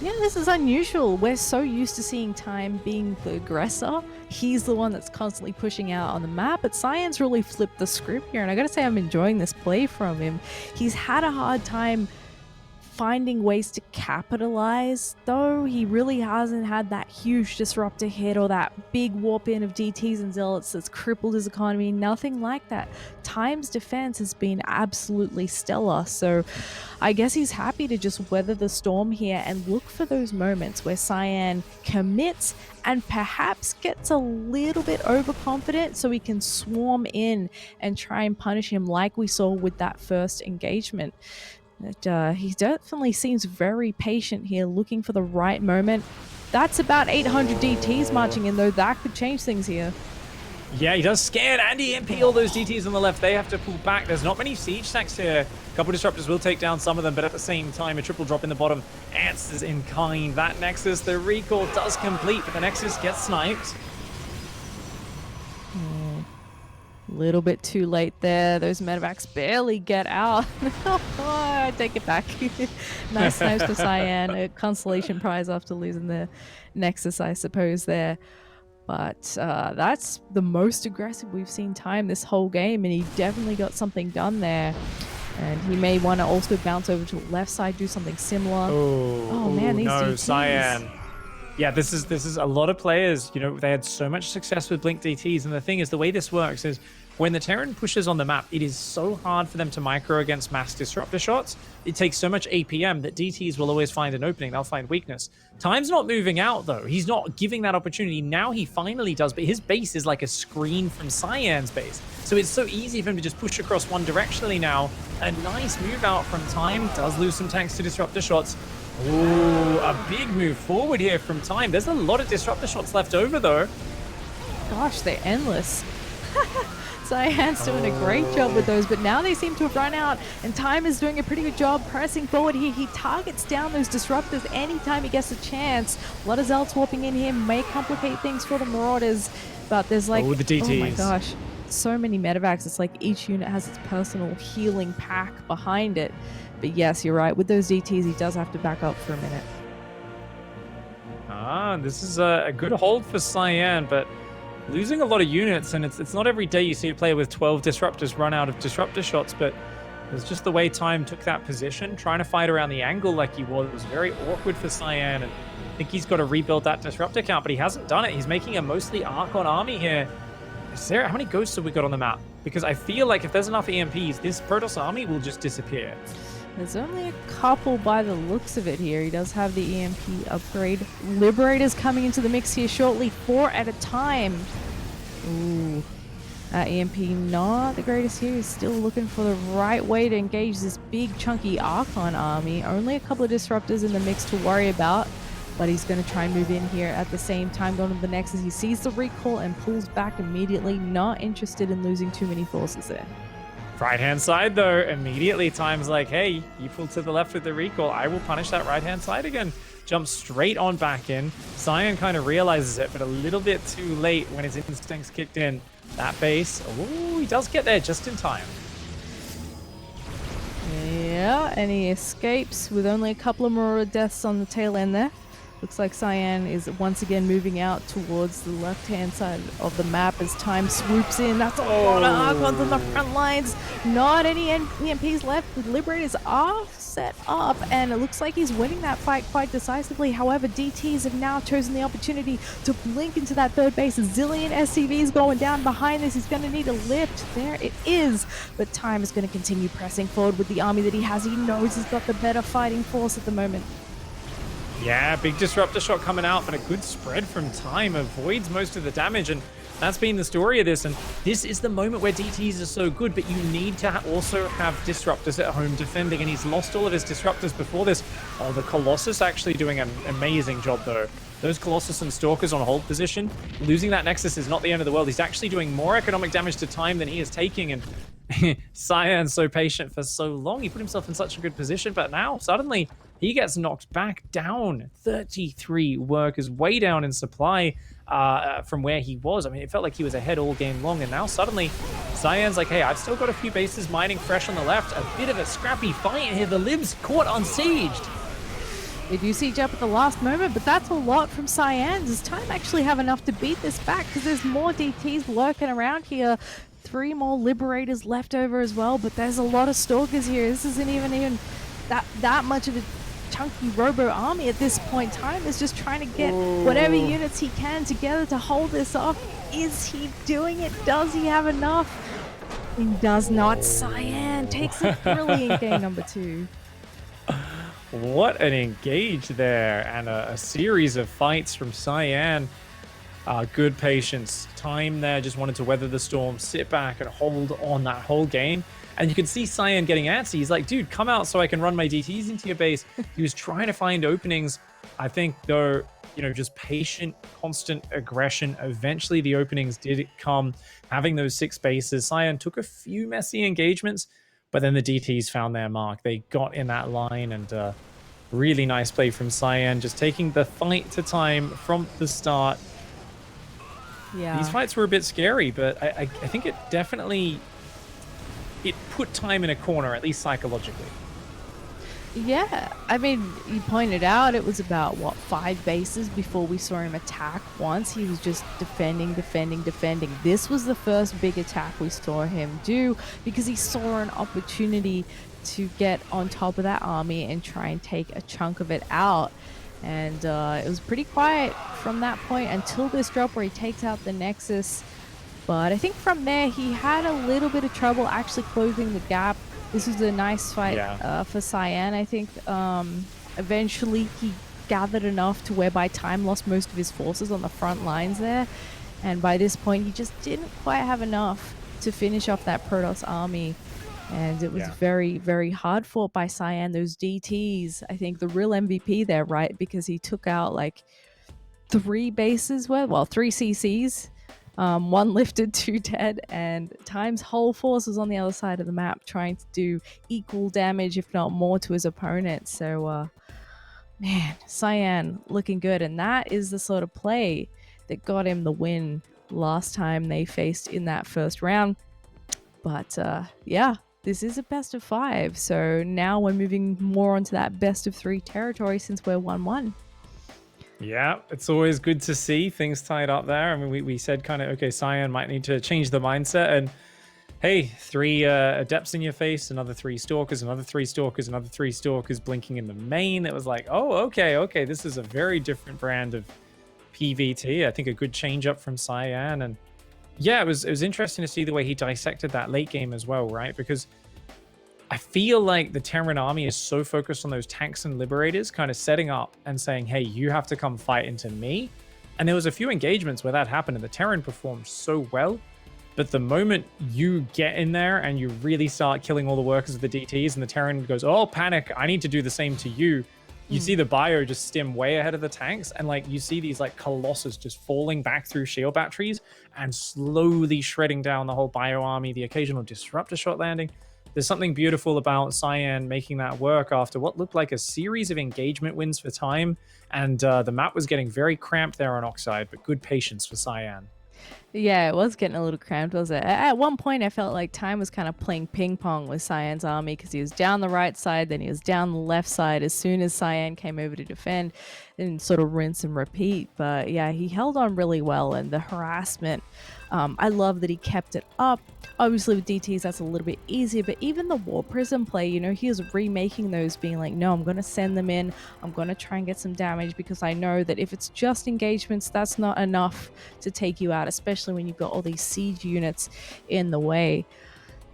Yeah, this is unusual. We're so used to seeing Time being the aggressor. He's the one that's constantly pushing out on the map, but Cyan's really flipped the script here, and I gotta say I'm enjoying this play from him. He's had a hard time finding ways to capitalize, though. He really hasn't had that huge disruptor hit or that big warp in of DTs and Zealots that's crippled his economy. Nothing like that. Time's defense has been absolutely stellar, so I guess he's happy to just weather the storm here and look for those moments where Cyan commits and perhaps gets a little bit overconfident so he can swarm in and try and punish him like we saw with that first engagement. He definitely seems very patient here, looking for the right moment. That's about 800 DTs marching in, though. That could change things here. Yeah, he does scan and EMP all those DTs on the left. They have to pull back. There's not many siege stacks here. A couple of disruptors will take down some of them, but at the same time, a triple drop in the bottom answers in kind. That Nexus, the recall does complete, but the Nexus gets sniped. A little bit too late there. Those medevacs barely get out. I take it back. Nice snipes for Cyan. A consolation prize after losing the Nexus, I suppose, there. But that's the most aggressive we've seen Time this whole game, and he definitely got something done there. And he may want to also bounce over to the left side, do something similar. Oh man, these DTs. Cyan. Yeah, this is a lot of players, you know, they had so much success with Blink DTs, and the thing is, the way this works is when the Terran pushes on the map, it is so hard for them to micro against mass disruptor shots. It takes so much APM that DTs will always find an opening. They'll find weakness. Time's not moving out, though. He's not giving that opportunity. Now he finally does, but his base is like a screen from Cyan's base. So it's so easy for him to just push across one directionally now. A nice move out from Time. Does lose some tanks to disruptor shots. Ooh, a big move forward here from Time. There's a lot of disruptor shots left over, though. Gosh, they're endless. Cyan's doing a great job with those, but now they seem to have run out, and Time is doing a pretty good job pressing forward here. He targets down those disruptors anytime he gets a chance. A lot of Zealots warping in here may complicate things for the Marauders, but there's like, the DTs. Oh my gosh, so many medevacs. It's like each unit has its personal healing pack behind it. But yes, you're right. With those DTs, he does have to back up for a minute. This is a good hold for Cyan, but losing a lot of units, and it's not every day you see a player with 12 disruptors run out of disruptor shots, but it's just the way Time took that position, trying to fight around the angle like he was very awkward for Cyan, and I think he's got to rebuild that disruptor count, but he hasn't done it. He's making a mostly Archon army here. How many ghosts have we got on the map? Because I feel like if there's enough EMPs, this Protoss army will just disappear. There's only a couple by the looks of it here. He does have the EMP upgrade. Liberators coming into the mix here shortly, 4 at a time. Ooh, EMP not the greatest here. He's still looking for the right way to engage this big chunky Archon army. Only a couple of disruptors in the mix to worry about, but he's going to try and move in here at the same time, going to the Nexus. He sees the recall and pulls back immediately, not interested in losing too many forces there. Right-hand side, though, immediately Time's like, hey, you pull to the left with the recall. I will punish that right-hand side again. Jumps straight on back in. Cyan kind of realizes it, but a little bit too late when his instincts kicked in. That base, oh, he does get there just in time. Yeah, and he escapes with only a couple of Marauder deaths on the tail end there. Looks like Cyan is once again moving out towards the left-hand side of the map as Time swoops in. That's a lot of Archons on the front lines. Not any EMPs left. The Liberators are set up, and it looks like he's winning that fight quite decisively. However, DTs have now chosen the opportunity to blink into that third base. A zillion SCVs going down behind this. He's going to need a lift. There it is. But Time is going to continue pressing forward with the army that he has. He knows he's got the better fighting force at the moment. Yeah, big disruptor shot coming out, but a good spread from Time avoids most of the damage, and that's been the story of this. And this is the moment where DTs are so good, but you need to also have disruptors at home defending, and he's lost all of his disruptors before this. Oh, the Colossus actually doing an amazing job, though. Those Colossus and Stalkers on hold position, losing that Nexus is not the end of the world. He's actually doing more economic damage to Time than he is taking, and Cyan's so patient for so long. He put himself in such a good position, but now suddenly he gets knocked back down. 33 workers, way down in supply from where he was. I mean, it felt like he was ahead all game long, and now suddenly Cyan's like, hey, I've still got a few bases mining fresh on the left. A bit of a scrappy fight here. The Libs caught unsieged. They do siege up at the last moment, but that's a lot from Cyan. Does Time actually have enough to beat this back? Because there's more DTs lurking around here. 3 more Liberators left over as well, but there's a lot of Stalkers here. This isn't even that much of a chunky robo army at this point in time. Is just trying to get whatever units he can together to hold this off. Is he doing it? Does he have enough? He does not. Cyan takes a brilliant game number 2. What an engage there, and a series of fights from Cyan. Good patience, time there, just wanted to weather the storm, sit back and hold on that whole game. And you can see Cyan getting antsy. He's like, dude, come out so I can run my DTs into your base. He was trying to find openings. I think, though, just patient, constant aggression. Eventually, the openings did come. Having those 6 bases, Cyan took a few messy engagements, but then the DTs found their mark. They got in that line, and really nice play from Cyan, just taking the fight to time from the start. Yeah. These fights were a bit scary, but I think it definitely put time in a corner, at least psychologically. Yeah, I mean, you pointed out it was about, 5 bases before we saw him attack once. He was just defending. This was the first big attack we saw him do because he saw an opportunity to get on top of that army and try and take a chunk of it out. And it was pretty quiet from that point until this drop where he takes out the Nexus. But I think from there, he had a little bit of trouble actually closing the gap. This was a nice fight for Cyan. I think eventually he gathered enough to whereby Time lost most of his forces on the front lines there. And by this point, he just didn't quite have enough to finish off that Protoss army. And it was very, very hard fought by Cyan. Those DTs, I think the real MVP there, right? Because he took out like 3 bases, 3 CCs. 1 lifted, 2 dead, and Time's whole force was on the other side of the map trying to do equal damage, if not more, to his opponent. So, man, Cyan looking good. And that is the sort of play that got him the win last time they faced in that first round. But, yeah. This is a best of 5, so now we're moving more onto that best of 3 territory since we're 1-1. Yeah, it's always good to see things tied up there. I mean, we said kind of, okay, Cyan might need to change the mindset, and hey, 3 Adepts in your face, another 3 Stalkers, another 3 Stalkers, another 3 Stalkers blinking in the main. It was like, oh, okay, this is a very different brand of PVT. I think a good change up from Cyan, and yeah, it was interesting to see the way he dissected that late game as well, right? Because I feel like the Terran army is so focused on those tanks and liberators kind of setting up and saying, hey, you have to come fight into me. And there was a few engagements where that happened and the Terran performed so well. But the moment you get in there and you really start killing all the workers of the DTs and the Terran goes, oh, panic, I need to do the same to you. You see the bio just stem way ahead of the tanks, and like you see these like colossus just falling back through shield batteries and slowly shredding down the whole bio army, the occasional disruptor shot landing. There's something beautiful about Cyan making that work after what looked like a series of engagement wins for Time, and the map was getting very cramped there on Oxide, but good patience for Cyan. Yeah, it was getting a little cramped, was it? At one point, I felt like Time was kind of playing ping pong with Cyan's army because he was down the right side, then he was down the left side as soon as Cyan came over to defend, and sort of rinse and repeat. But yeah, he held on really well, and the harassment, I love that he kept it up. Obviously with DTs that's a little bit easier, but even the War Prism play, you know, he was remaking those, being like, no, I'm going to send them in, I'm going to try and get some damage because I know that if it's just engagements, that's not enough to take you out, especially when you've got all these siege units in the way.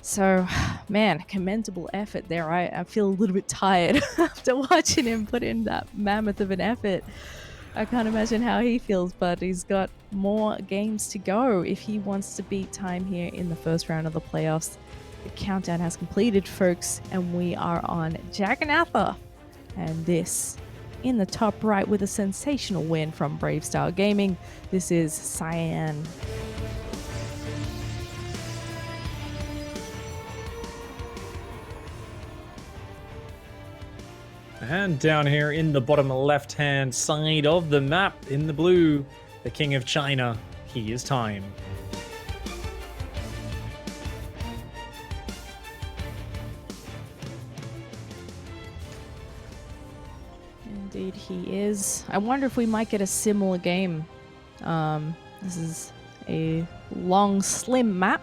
So, man, commendable effort there. I feel a little bit tired after watching him put in that mammoth of an effort. I can't imagine how he feels, but he's got more games to go if he wants to beat Time here in the first round of the playoffs. The countdown has completed, folks, and we are on Jagannatha. And this, in the top right with a sensational win from Bravestar Gaming, this is Cyan. And down here in the bottom left-hand side of the map, in the blue, the King of China, he is Time. Indeed he is. I wonder if we might get a similar game. This is a long, slim map.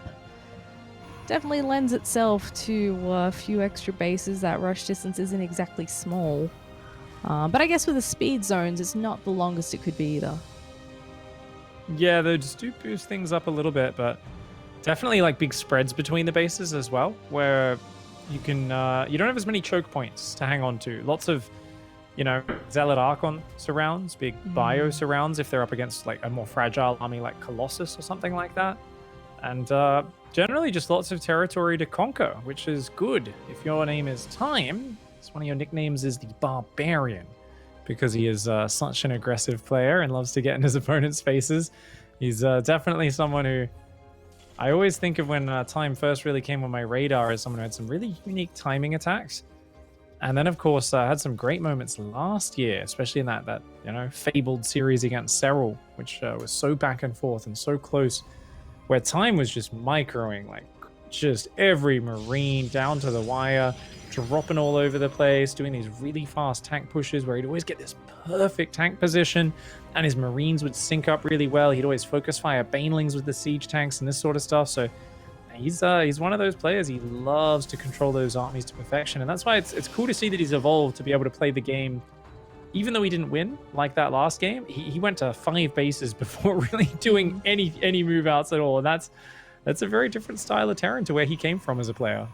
definitely lends itself to a few extra bases. That rush distance isn't exactly small. But I guess with the speed zones, it's not the longest it could be either. Yeah, they just do boost things up a little bit, but definitely like big spreads between the bases as well, where you can you don't have as many choke points to hang on to. Lots of, you know, Zealot Archon surrounds, big bio surrounds if they're up against like a more fragile army like Colossus or something like that. And generally just lots of territory to conquer, which is good. If your name is Time, it's one of your nicknames is the Barbarian, because he is such an aggressive player and loves to get in his opponent's faces. He's definitely someone who I always think of when Time first really came on my radar as someone who had some really unique timing attacks. And then, of course, had some great moments last year, especially in that you know, fabled series against Serral, which was so back and forth and so close, where Time was just microing, like just every Marine down to the wire, dropping all over the place, doing these really fast tank pushes where he'd always get this perfect tank position, and his Marines would sync up really well. He'd always focus fire Banelings with the siege tanks and this sort of stuff. So he's one of those players. He loves to control those armies to perfection, and that's why it's cool to see that he's evolved to be able to play the game. Even though he didn't win like that last game, he went to 5 bases before really doing any move outs at all. And that's a very different style of Terran to where he came from as a player.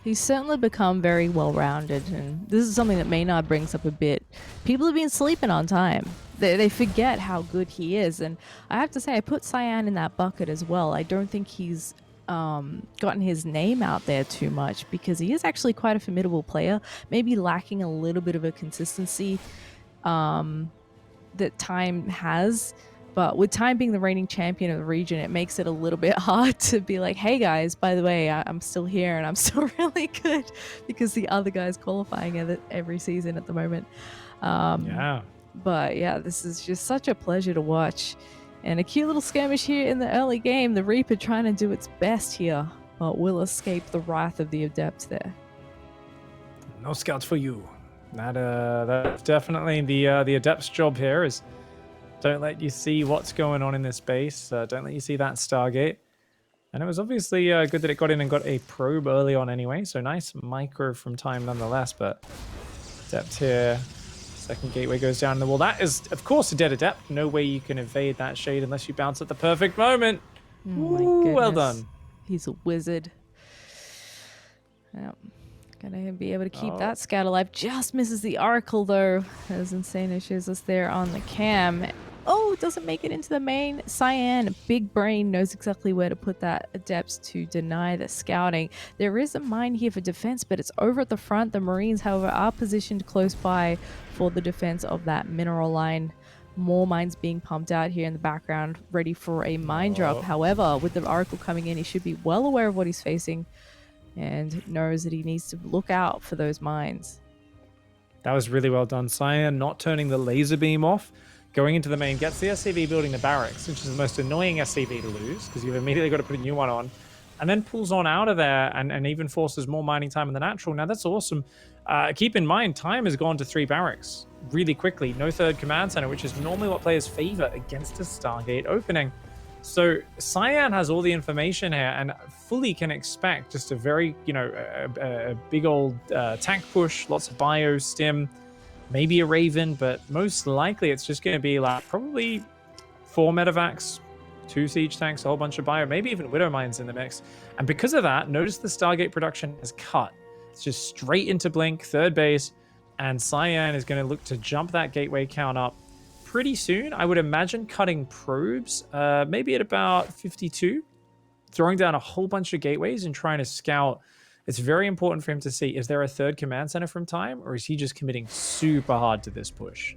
He's certainly become very well-rounded, and this is something that Maynard brings up a bit. People have been sleeping on Time. They forget how good he is, and I have to say I put Cyan in that bucket as well. I don't think he's gotten his name out there too much because he is actually quite a formidable player, maybe lacking a little bit of a consistency that Time has. But with Time being the reigning champion of the region, it makes it a little bit hard to be like, hey guys, by the way, I'm still here and I'm still really good, because the other guy's qualifying every season at the moment. Yeah. But yeah, this is just such a pleasure to watch. And a cute little skirmish here in the early game. The Reaper trying to do its best here, but will escape the wrath of the Adept there. No scouts for you. That's definitely the Adept's job here is don't let you see what's going on in this base. Don't let you see that Stargate. And it was obviously good that it got in and got a probe early on anyway. So nice micro from Time nonetheless. But Adept here. Second gateway goes down in the wall. That is, of course, a dead Adept. No way you can evade that shade unless you bounce at the perfect moment. Oh my goodness. Well done. He's a wizard. Yep. Gonna be able to keep that scout alive. Just misses the Oracle though, as Insano shows us there on the cam. Oh, doesn't make it into the main. Cyan, big brain, knows exactly where to put that Adept to deny the scouting. There is a mine here for defense, but it's over at the front. The Marines, however, are positioned close by for the defense of that mineral line. More mines being pumped out here in the background, ready for a mine drop. However, with the Oracle coming in, he should be well aware of what he's facing and knows that he needs to look out for those mines. That was really well done. Cyan not turning the laser beam off, going into the main, gets the SCV building the barracks, which is the most annoying SCV to lose because you've immediately got to put a new one on, and then pulls on out of there and even forces more mining time in the natural. Now that's awesome. Keep in mind, Time has gone to 3 barracks really quickly. No third command center, which is normally what players favor against a Stargate opening. So Cyan has all the information here and fully can expect just a very, you know, a big old tank push, lots of bio, stim, maybe a Raven, but most likely it's just going to be like probably 4 medevacs, 2 siege tanks, a whole bunch of bio, maybe even Widow Mines in the mix. And because of that, notice the Stargate production is cut. It's just straight into Blink, 3rd base, and Cyan is going to look to jump that gateway count up pretty soon. I would imagine cutting probes, maybe at about 52, throwing down a whole bunch of gateways and trying to scout. It's very important for him to see, is there a 3rd command center from Time, or is he just committing super hard to this push?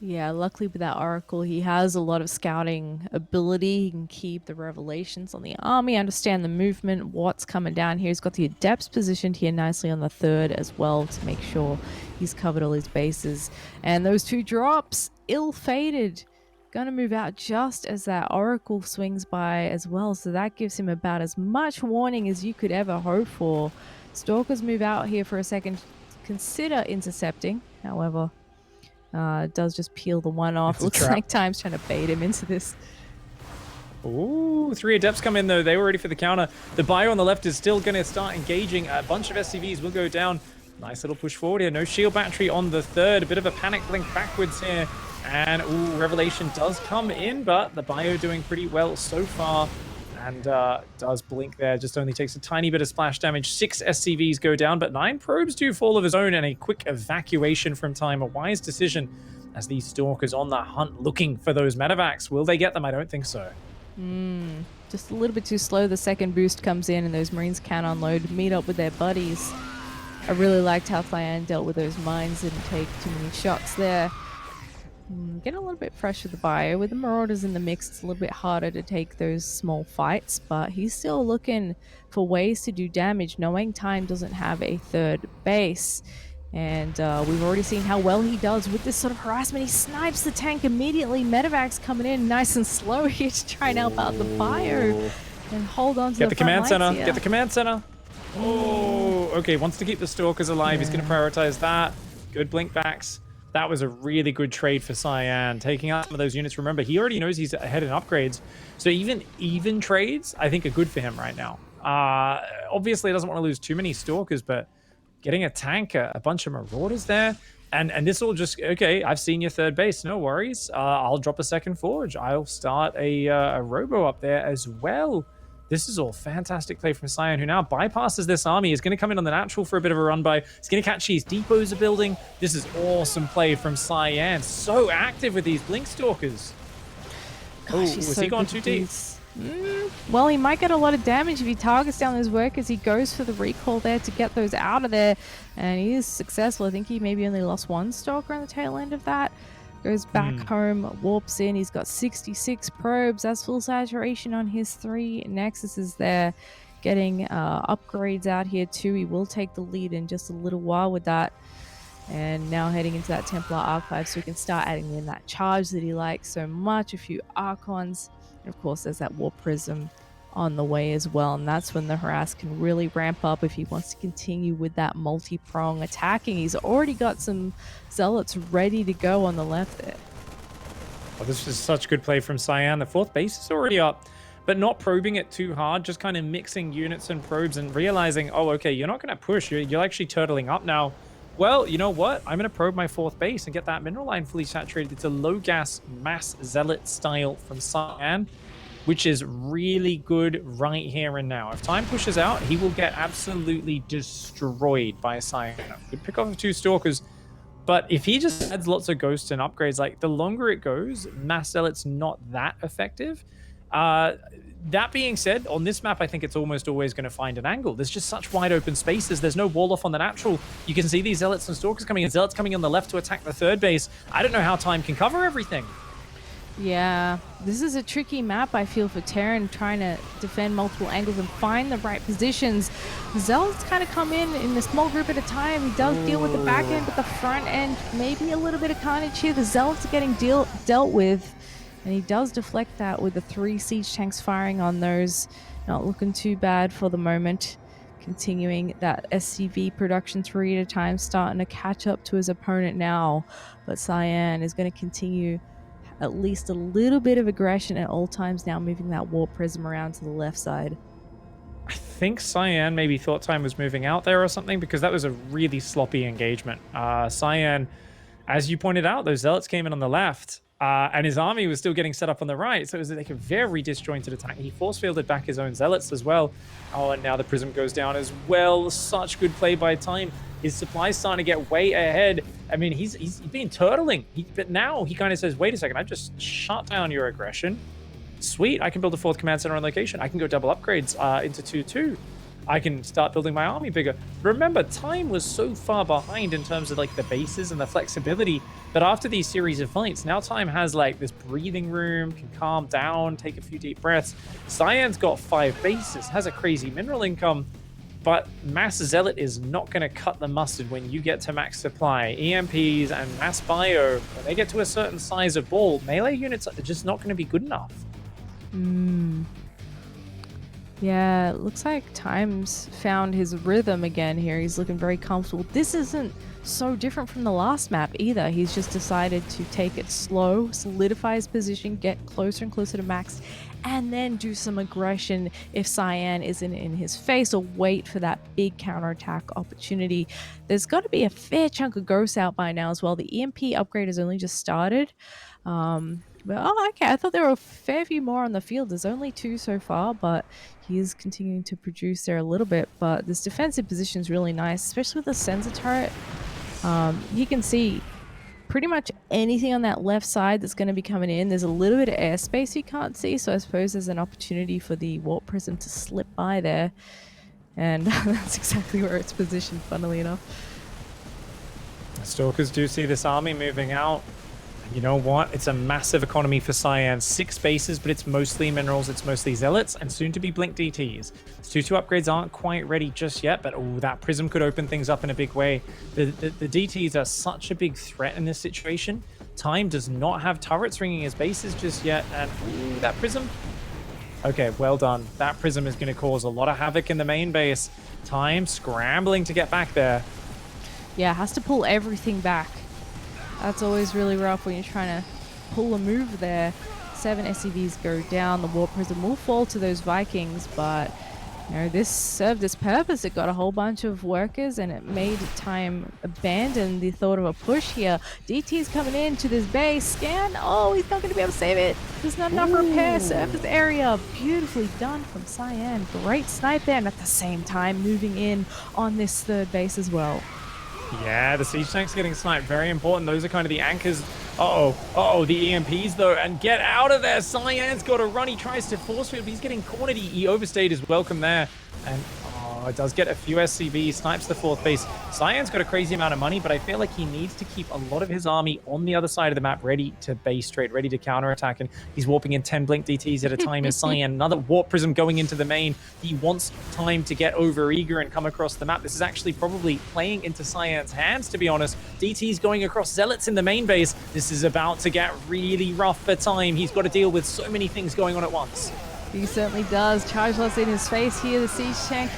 Yeah, luckily with that Oracle, he has a lot of scouting ability. He can keep the revelations on the army, understand the movement, what's coming down here. He's got the Adepts positioned here nicely on the 3rd as well to make sure he's covered all his bases. And those 2 drops, ill-fated. Gonna move out just as that Oracle swings by as well. So that gives him about as much warning as you could ever hope for. Stalkers move out here for a second. Consider intercepting, however. Does just peel the one off. Looks like Time's trying to bait him into this. Ooh, 3 Adepts come in, though. They were ready for the counter. The Bio on the left is still going to start engaging. A bunch of SCVs will go down. Nice little push forward here. No shield battery on the third. A bit of a panic blink backwards here. And, ooh, Revelation does come in, but the Bio doing pretty well so far. And does blink there. Just only takes a tiny bit of splash damage. 6 SCVs go down, but 9 probes do fall of his own, and a quick evacuation from time. A wise decision as these Stalkers on the hunt looking for those medevacs. Will they get them? I don't think so. Just a little bit too slow. The second boost comes in and those Marines can unload, meet up with their buddies. I really liked how Cyan dealt with those mines, didn't take too many shots there. Getting a little bit fresh with the Bio. With the Marauders in the mix, it's a little bit harder to take those small fights, but he's still looking for ways to do damage, knowing Time doesn't have a third base. And we've already seen how well he does with this sort of harassment. He snipes the tank immediately. Medevacs coming in nice and slow here to try and help out the Bio and hold on to the command center. Get the command center. Oh, okay. Wants to keep the Stalkers alive. He's going to prioritize that. Good blink backs. That was a really good trade for Cyan. Taking out some of those units. Remember, he already knows he's ahead in upgrades. So even trades, I think, are good for him right now. Obviously, he doesn't want to lose too many Stalkers, but getting a tank, a bunch of Marauders there, and this will just, okay, I've seen your third base, no worries. I'll drop a second forge. I'll start a Robo up there as well. This is all fantastic play from Cyan, who now bypasses this army. Is going to come in on the natural for a bit of a run by. He's going to catch these depots are building. This is awesome play from Cyan. So active with these Blink Stalkers. Oh, was he gone too deep? Well, he might get a lot of damage if he targets down those workers. He goes for the recall there to get those out of there, and he is successful. I think he maybe only lost 1 Stalker on the tail end of that. Goes back home, warps in. He's got 66 probes. That's full saturation on his 3 Nexuses there. Getting upgrades out here too. He will take the lead in just a little while with that. And now heading into that Templar Archive, so he can start adding in that charge that he likes so much. A few Archons. And of course, there's that War Prism on the way as well, and that's when the harass can really ramp up if he wants to continue with that multi-prong attacking. He's already got some Zealots ready to go on the left there. Oh, this is such good play from Cyan. The 4th base is already up, but not probing it too hard, just kind of mixing units and probes and realizing, oh, okay, you're not going to push. You're actually turtling up now. Well, you know what? I'm going to probe my 4th base and get that mineral line fully saturated. It's a low-gas mass Zealot style from Cyan, which is really good right here and now. If Time pushes out, he will get absolutely destroyed by Cyan. Good pick off of 2 Stalkers, but if he just adds lots of ghosts and upgrades, like the longer it goes, mass Zealot's not that effective. That being said, on this map, I think it's almost always going to find an angle. There's just such wide open spaces. There's no wall off on the natural. You can see these Zealots and Stalkers coming in. Zealots coming on the left to attack the 3rd base. I don't know how Time can cover everything. Yeah, this is a tricky map, I feel, for Terran, trying to defend multiple angles and find the right positions. Zealots kind of come in a small group at a time. He does deal with the back end, but the front end, maybe a little bit of carnage here. The Zealots are getting dealt with, and he does deflect that with the 3 siege tanks firing on those. Not looking too bad for the moment. Continuing that SCV production 3 at a time, starting to catch up to his opponent now. But Cyan is going to continue at least a little bit of aggression at all times now, moving that War Prism around to the left side. I think Cyan maybe thought Time was moving out there or something, because that was a really sloppy engagement. Cyan, as you pointed out, those Zealots came in on the left, and his army was still getting set up on the right, so it was like a very disjointed attack. He force-fielded back his own Zealots as well. Oh, and now the Prism goes down as well. Such good play by Time. His supply's starting to get way ahead. I mean, he's been turtling. But now he kind of says, wait a second, I've just shut down your aggression. Sweet, I can build a 4th command center on location. I can go double upgrades into 2-2. I can start building my army bigger. Remember, Time was so far behind in terms of like the bases and the flexibility that after these series of fights, now Time has like this breathing room, can calm down, take a few deep breaths. Cyan's got 5 bases, has a crazy mineral income, but Mass Zealot is not going to cut the mustard when you get to max supply. EMPs and Mass Bio, when they get to a certain size of ball, melee units are just not going to be good enough. Yeah, it looks like Time's found his rhythm again here. He's looking very comfortable. This isn't so different from the last map either. He's just decided to take it slow, solidify his position, get closer and closer to max, and then do some aggression if Cyan isn't in his face, or wait for that big counterattack opportunity. There's got to be a fair chunk of ghosts out by now as well. The EMP upgrade has only just started. Okay, I thought there were a fair few more on the field. There's only 2 so far, but he is continuing to produce there a little bit. But this defensive position is really nice, especially with the sensor turret. You can see pretty much anything on that left side that's going to be coming in. There's a little bit of airspace you can't see, so I suppose there's an opportunity for the warp prism to slip by there. And that's exactly where it's positioned, funnily enough. Stalkers do see this army moving out. You know what? It's a massive economy for Cyan. 6 bases, but it's mostly minerals, it's mostly zealots, and soon to be blink DTs. The 2-2 upgrades aren't quite ready just yet, but oh, that prism could open things up in a big way. The DTs are such a big threat in this situation. Time does not have turrets ringing his bases just yet, and ooh, that prism. Okay, well done. That prism is going to cause a lot of havoc in the main base. Time scrambling to get back there. Yeah, has to pull everything back. That's always really rough when you're trying to pull a move there. 7 SCVs go down. The warp prism will fall to those Vikings, but you know, this served its purpose. It got a whole bunch of workers and it made Time abandon the thought of a push here. DT's coming into this base. Scan. Oh, he's not going to be able to save it. There's not enough repair surface area. Beautifully done from Cyan. Great snipe there, and at the same time moving in on this 3rd base as well. Yeah, the siege tanks getting sniped. Very important. Those are kind of the anchors. Uh-oh, the EMPs though. And get out of there. Cyan's got to run. He tries to force field, but he's getting cornered. He overstayed his welcome there. And it does get a few SCVs. Snipes the 4th base. Cyan's got a crazy amount of money, but I feel like he needs to keep a lot of his army on the other side of the map, ready to base trade, ready to counterattack. And he's warping in 10 blink DTs at a time as Cyan. Another warp prism going into the main. He wants Time to get over eager and come across the map. This is actually probably playing into Cyan's hands, to be honest. DT's going across zealots in the main base. This is about to get really rough for Time. He's got to deal with so many things going on at once. He certainly does. Charge loss in his face here. The siege tank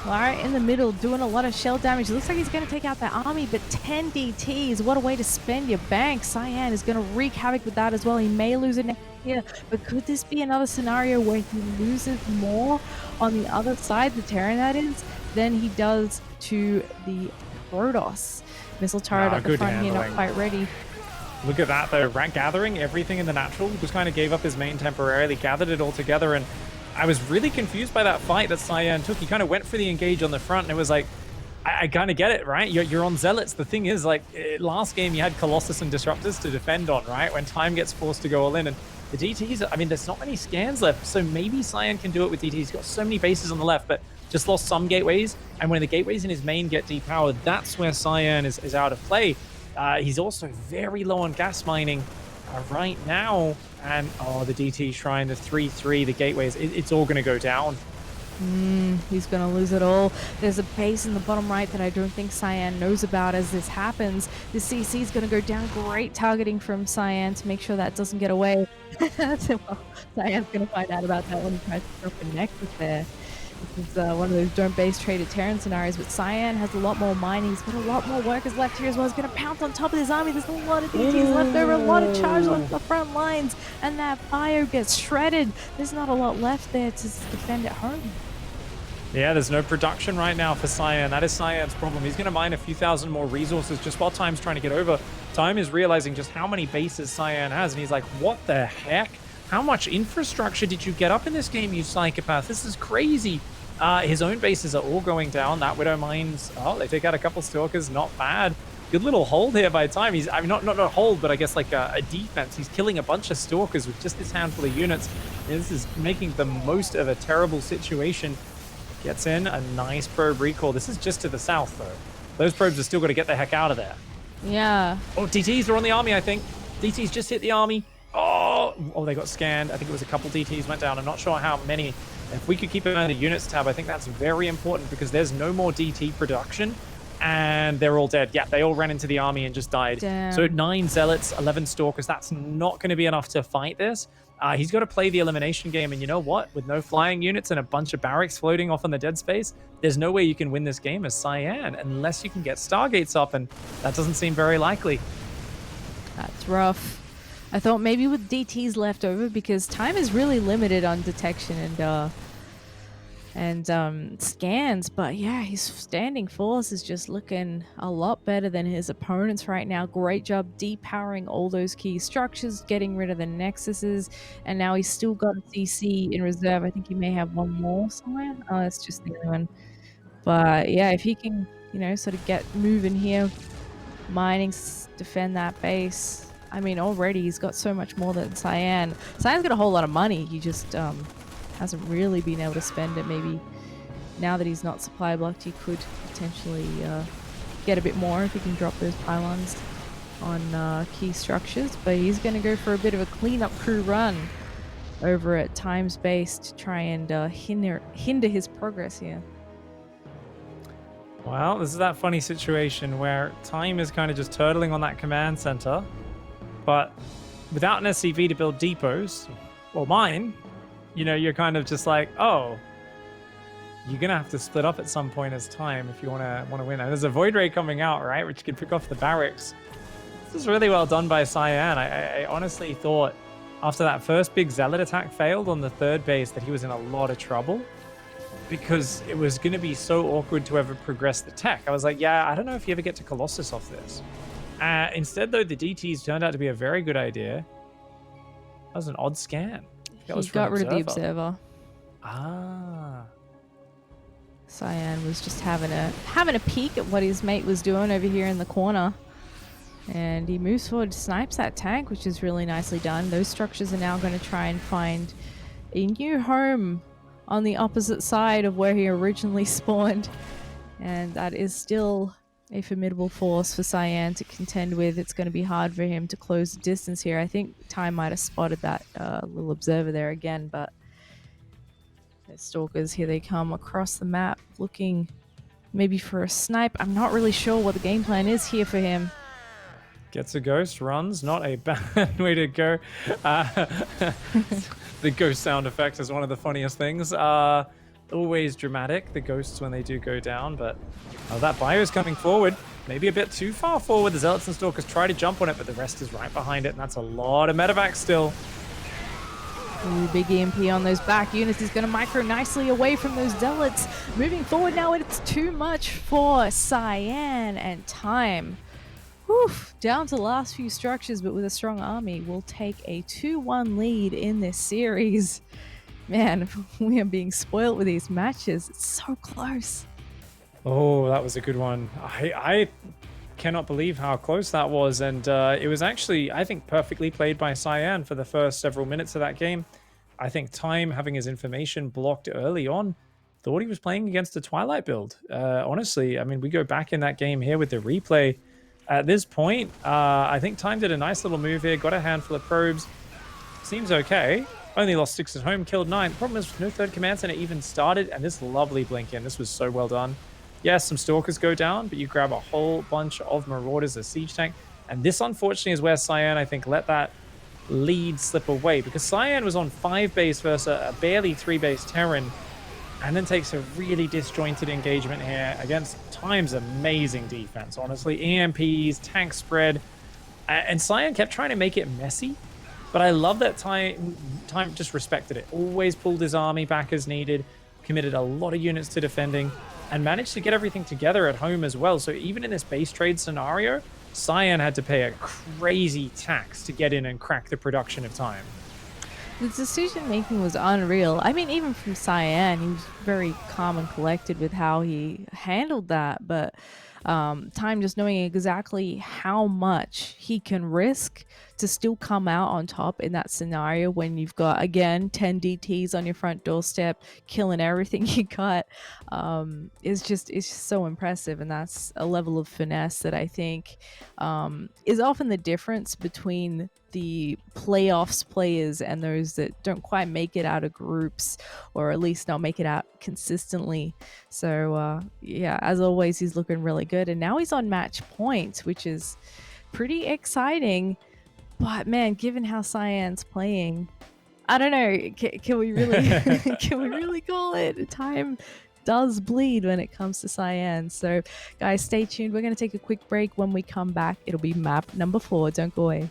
right in the middle, doing a lot of shell damage. Looks like he's going to take out that army, but 10 DTs, what a way to spend your bank. Cyan is going to wreak havoc with that as well. He may lose it next year, but could this be another scenario where he loses more on the other side, the Terran that is, than he does to the Protoss? Missile turret at the front here, not quite ready. Look at that though, rank gathering everything in the natural. Just kind of gave up his main temporarily, gathered it all together, and I was really confused by that fight that Cyan took. He kind of went for the engage on the front, and it was like, I kind of get it, right? You're on zealots. The thing is, like, last game you had Colossus and Disruptors to defend on, right? When Time gets forced to go all in, and the DTs, I mean, there's not many scans left, so maybe Cyan can do it with DTs. He's got so many bases on the left, but just lost some gateways, and when the gateways in his main get depowered, that's where Cyan is out of play. He's also very low on gas mining right now, and the DT Shrine, the 3-3, the gateways, it's all going to go down. He's going to lose it all. There's a base in the bottom right that I don't think Cyan knows about as this happens. The CC is going to go down. Great targeting from Cyan to make sure that doesn't get away. Well, Cyan's going to find out about that when he tries to drop a Nexus there. This is one of those don't base traded Terran scenarios, but Cyan has a lot more mining. He's got a lot more workers left here as well. He's going to pounce on top of his army. There's a lot of DTs left over, a lot of charge left the front lines, and that bio gets shredded. There's not a lot left there to defend at home. Yeah, there's no production right now for Cyan. That is Cyan's problem. He's going to mine a few thousand more resources just while Time's trying to get over. Time is realizing just how many bases Cyan has, and he's like, what the heck? How much infrastructure did you get up in this game, you psychopath? This is crazy. His own bases are all going down. That Widow mines, they take out a couple Stalkers. Not bad. Good little hold here by Time. He's, I mean, not a hold, but I guess like a defense. He's killing a bunch of Stalkers with just this handful of units. This is making the most of a terrible situation. Gets in a nice probe recall. This is just to the south, though. Those probes are still got to get the heck out of there. Yeah. Oh, DTs are on the army, I think. DTs just hit the army. Oh, they got scanned. I think it was a couple DTs went down. I'm not sure how many. If we could keep it on the units tab, I think that's very important because there's no more DT production and they're all dead. Yeah, they all ran into the army and just died. Damn. So 9 Zealots, 11 Stalkers, that's not going to be enough to fight this. He's got to play the elimination game, and you know what? With no flying units and a bunch of barracks floating off on the dead space, there's no way you can win this game as Cyan unless you can get Stargates up, and that doesn't seem very likely. That's rough. I thought maybe with DTs left over, because time is really limited on detection and scans, but yeah, his standing force is just looking a lot better than his opponents right now. Great job depowering all those key structures, getting rid of the nexuses, and now he's still got a CC in reserve. I think he may have one more somewhere. Oh, that's just the other one. But yeah, if he can, sort of get moving here, mining, defend that base. I mean, already he's got so much more than Cyan. Cyan's got a whole lot of money. He just hasn't really been able to spend it. Maybe now that he's not supply blocked, he could potentially get a bit more if he can drop those pylons on key structures. But he's going to go for a bit of a cleanup crew run over at Time's base to try and hinder his progress here. Well, this is that funny situation where Time is kind of just turtling on that command center, but without an SCV to build depots, or mine, you're kind of just like, oh, you're gonna have to split up at some point as Time if you want to win. And there's a Void Ray coming out, right, which can pick off the barracks. This is really well done by Cyan. I honestly thought after that first big Zealot attack failed on the third base that he was in a lot of trouble, because it was going to be so awkward to ever progress the tech. I was like, yeah, I don't know if you ever get to Colossus off this. Instead, though, the DTs turned out to be a very good idea. That was an odd scan. He got rid of the observer. Ah. Cyan was just having a peek at what his mate was doing over here in the corner. And he moves forward, snipes that tank, which is really nicely done. Those structures are now going to try and find a new home on the opposite side of where he originally spawned. And that is still a formidable force for Cyan to contend with. It's going to be hard for him to close the distance here. I think Time might have spotted that little observer there again, but the Stalkers, here they come across the map, looking maybe for a snipe. I'm not really sure what the game plan is here for him. Gets a ghost, runs. Not a bad way to go. The ghost sound effect is one of the funniest things. Always dramatic, the ghosts when they do go down, but that bio is coming forward. Maybe a bit too far forward. The Zealots and Stalkers try to jump on it, but the rest is right behind it, and that's a lot of medevac still. Ooh, big EMP on those back units. He's going to micro nicely away from those Zealots. Moving forward now, it's too much for Cyan, and Time, down to the last few structures, but with a strong army, will take a 2-1 lead in this series. Man, we are being spoiled with these matches. It's so close. Oh, that was a good one. I cannot believe how close that was. And it was actually, I think, perfectly played by Cyan for the first several minutes of that game. I think Time, having his information blocked early on, thought he was playing against a Twilight build. Honestly, I mean, we go back in that game here with the replay. At this point, I think Time did a nice little move here, got a handful of probes. Seems okay. Only lost 6 at home, killed 9. The problem is no third command center even started, and this lovely blink in. This was so well done. Yes, some Stalkers go down, but you grab a whole bunch of Marauders, a siege tank, and this unfortunately is where Cyan, I think, let that lead slip away, because Cyan was on 5 base versus a barely 3 base Terran, and then takes a really disjointed engagement here against Time's amazing defense, honestly. EMPs, tank spread, and Cyan kept trying to make it messy. But I love that Time just respected it. Always pulled his army back as needed, committed a lot of units to defending, and managed to get everything together at home as well. So even in this base trade scenario, Cyan had to pay a crazy tax to get in and crack the production of Time. The decision making was unreal. I mean, even from Cyan, he was very calm and collected with how he handled that. But Time just knowing exactly how much he can risk to still come out on top in that scenario when you've got, again, 10 DTs on your front doorstep, killing everything you got, it's just so impressive. And that's a level of finesse that I think is often the difference between the playoffs players and those that don't quite make it out of groups, or at least not make it out consistently. So yeah, as always, he's looking really good. And now he's on match point, which is pretty exciting. But man, given how Cyan's playing, I don't know. Can we really can we really call it? Time does bleed when it comes to Cyan. So guys, stay tuned. We're going to take a quick break. When we come back, it'll be map number 4. Don't go away.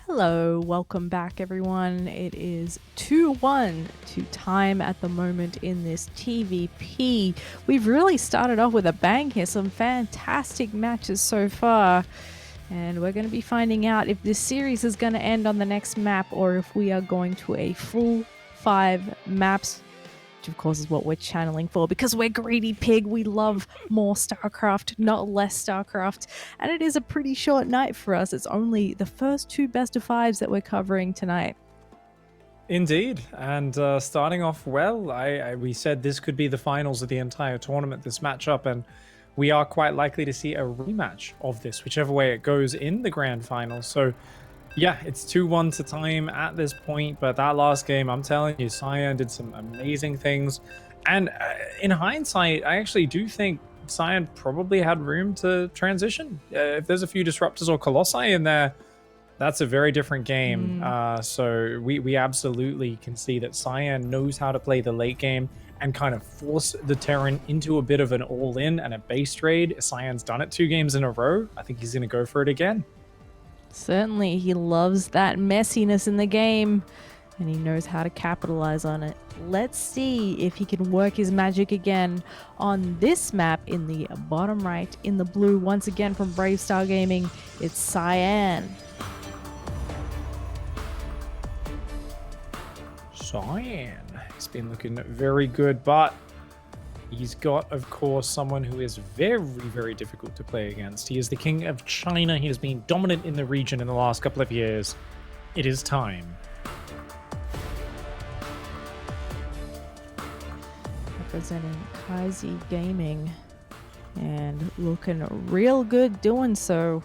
Hello, welcome back everyone. It is 2-1 to time at the moment in this TVP. We've really started off with a bang here, some fantastic matches so far. And we're going to be finding out if this series is going to end on the next map or if we are going to a full 5 maps, which of course is what we're channeling for because we're greedy pig. We love more StarCraft, not less StarCraft. And it is a pretty short night for us. It's only the first 2 best of 5s that we're covering tonight. Indeed, and starting off well, we said this could be the finals of the entire tournament, this matchup, and we are quite likely to see a rematch of this, whichever way it goes in the grand final. So yeah, it's 2-1 to time at this point, but that last game, I'm telling you, Cyan did some amazing things. And in hindsight, I actually do think Cyan probably had room to transition. If there's a few Disruptors or Colossi in there, that's a very different game. So we absolutely can see that Cyan knows how to play the late game and kind of force the Terran into a bit of an all-in and a base trade. Cyan's done it 2 games in a row. I think he's going to go for it again. Certainly, he loves that messiness in the game, and he knows how to capitalize on it. Let's see if he can work his magic again on this map in the bottom right, in the blue. Once again from Brave Star Gaming, it's Cyan. Cyan, he's been looking very good, but he's got, of course, someone who is very, very difficult to play against. He is the king of China. He has been dominant in the region in the last couple of years. It is time. Representing Kaizi Gaming and looking real good doing so.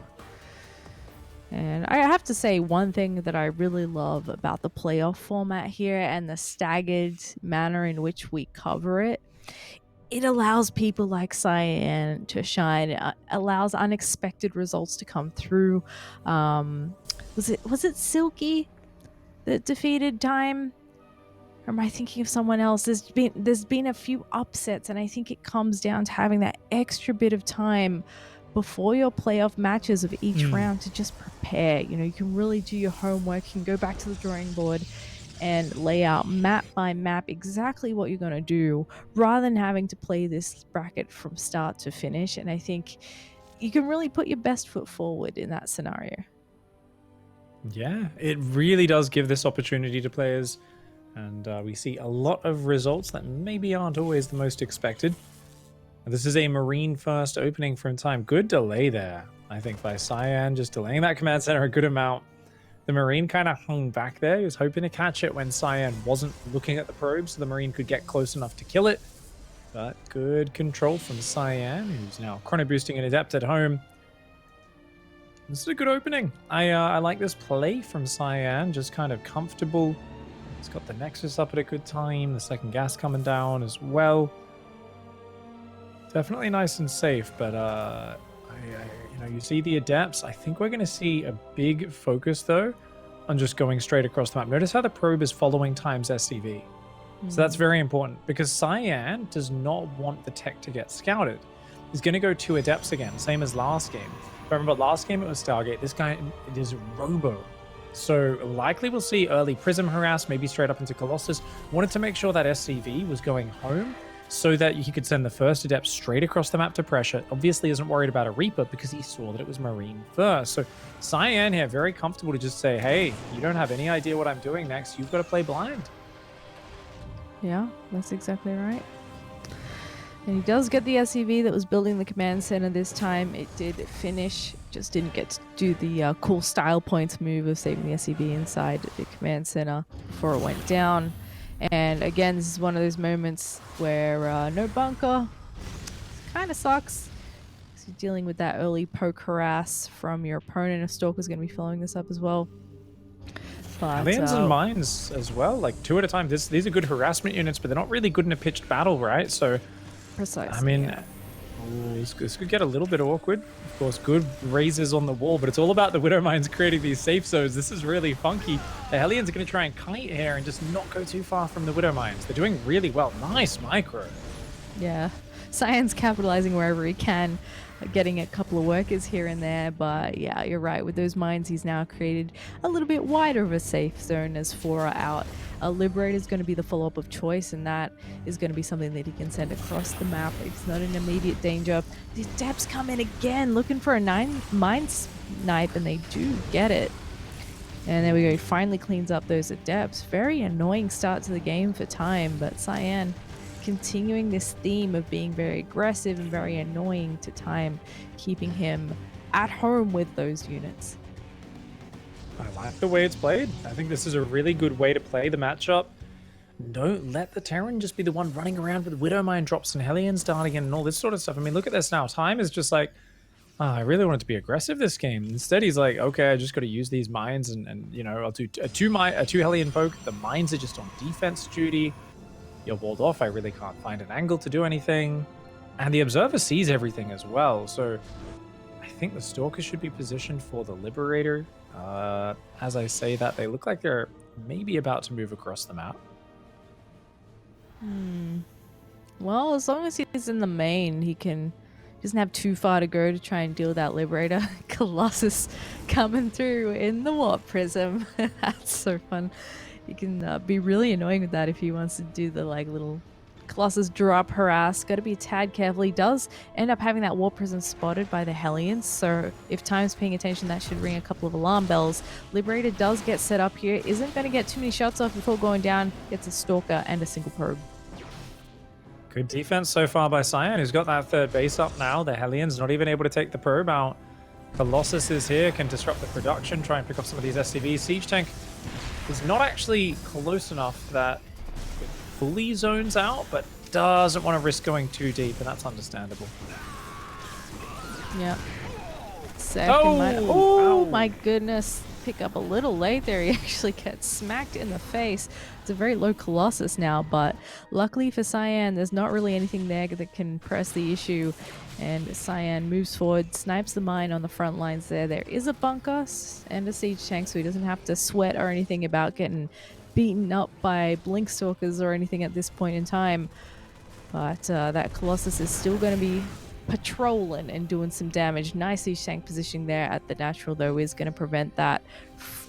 And I have to say, one thing that I really love about the playoff format here and the staggered manner in which we cover it, it allows people like Cyan to shine, allows unexpected results to come through. Was it Silky that defeated Time? Or am I thinking of someone else? There's been a few upsets, and I think it comes down to having that extra bit of time before your playoff matches of each round to just prepare. You know, you can really do your homework. You can go back to the drawing board and lay out map by map exactly what you're going to do, rather than having to play this bracket from start to finish. And I think you can really put your best foot forward in that scenario. Yeah, it really does give this opportunity to players. And we see a lot of results that maybe aren't always the most expected. And this is a Marine first opening from Time. Good delay there, I think, by Cyan, just delaying that command center a good amount. The Marine kind of hung back there. He was hoping to catch it when Cyan wasn't looking at the probe, so the Marine could get close enough to kill it. But good control from Cyan, who's now chrono boosting an Adept at home. This is a good opening. I like this play from Cyan, just kind of comfortable. He's got the Nexus up at a good time, the second gas coming down as well. Definitely nice and safe, but you know, you see the Adepts. I think we're going to see a big focus, though, on just going straight across the map. Notice how the probe is following Time's SCV. So that's very important, because Cyan does not want the tech to get scouted. He's going to go 2 Adepts again, same as last game. If I remember, last game it was Stargate. This guy, it is Robo. So likely we'll see early Prism harass, maybe straight up into Colossus. Wanted to make sure that SCV was going home, so that he could send the first Adept straight across the map to pressure. Obviously isn't worried about a Reaper because he saw that it was Marine first. So Cyan here, very comfortable to just say, hey, you don't have any idea what I'm doing next. You've got to play blind. Yeah, that's exactly right. And he does get the SCV that was building the command center this time. It did finish, just didn't get to do the cool style points move of saving the SCV inside the command center before it went down. And again, this is one of those moments where no bunker kind of sucks. So you're dealing with that early poke harass from your opponent. A Stalker's going to be following this up as well. But, Aliens and Mines as well, like 2 at a time. These are good harassment units, but they're not really good in a pitched battle, right? So, precisely. I mean, yeah. This could get a little bit awkward. Of course, good raises on the wall, but it's all about the Widow Mines creating these safe zones. This is really funky. The Hellions are going to try and kite here and just not go too far from the Widow Mines. They're doing really well. Nice micro. Yeah. Cyan's capitalizing wherever he can, getting a couple of workers here and there. But yeah, you're right. With those mines, he's now created a little bit wider of a safe zone as 4 are out. Liberator is going to be the follow-up of choice, and that is going to be something that he can send across the map. It's not an immediate danger. The Adepts come in again, looking for a mine snipe, and they do get it. And there we go. He finally cleans up those Adepts. Very annoying start to the game for Time, but Cyan continuing this theme of being very aggressive and very annoying to Time, keeping him at home with those units. I like the way it's played. I think this is a really good way to play the matchup. Don't let the Terran just be the one running around with Widow Mine drops and Hellions darting in and all this sort of stuff. I mean, look at this now. Time is just like, oh, I really wanted to be aggressive this game. Instead, he's like, okay, I just got to use these mines and you know, I'll do a two Hellion poke. The mines are just on defense duty. You're walled off. I really can't find an angle to do anything. And the Observer sees everything as well. So I think the Stalker should be positioned for the Liberator. As I say that, they look like they're maybe about to move across the map. Well, as long as he's in the main, he doesn't have too far to go to try and deal with that Liberator. Colossus coming through in the Warp Prism. That's so fun. You can be really annoying with that if he wants to do the like little Colossus drop harass. Got to be a tad careful. He does end up having that Warp Prism spotted by the Hellions, so if Time's paying attention, that should ring a couple of alarm bells. Liberator does get set up here. Isn't going to get too many shots off before going down. Gets a Stalker and a single probe. Good defense so far by Cyan, who's got that third base up now. The Hellions not even able to take the probe out. Colossus is here, can disrupt the production, try and pick off some of these SCVs. Siege Tank is not actually close enough that it fully zones out, but doesn't want to risk going too deep, and that's understandable. Yep. Second mine. Oh my goodness. Pick up a little late there. He actually gets smacked in the face. It's a very low Colossus now, but luckily for Cyan, there's not really anything there that can press the issue. And Cyan moves forward, snipes the mine on the front lines there. There is a bunker and a siege tank, so he doesn't have to sweat or anything about getting beaten up by blink stalkers or anything at this point in time. But that Colossus is still going to be patrolling and doing some damage. Nice siege tank positioning there at the natural, though, is going to prevent that.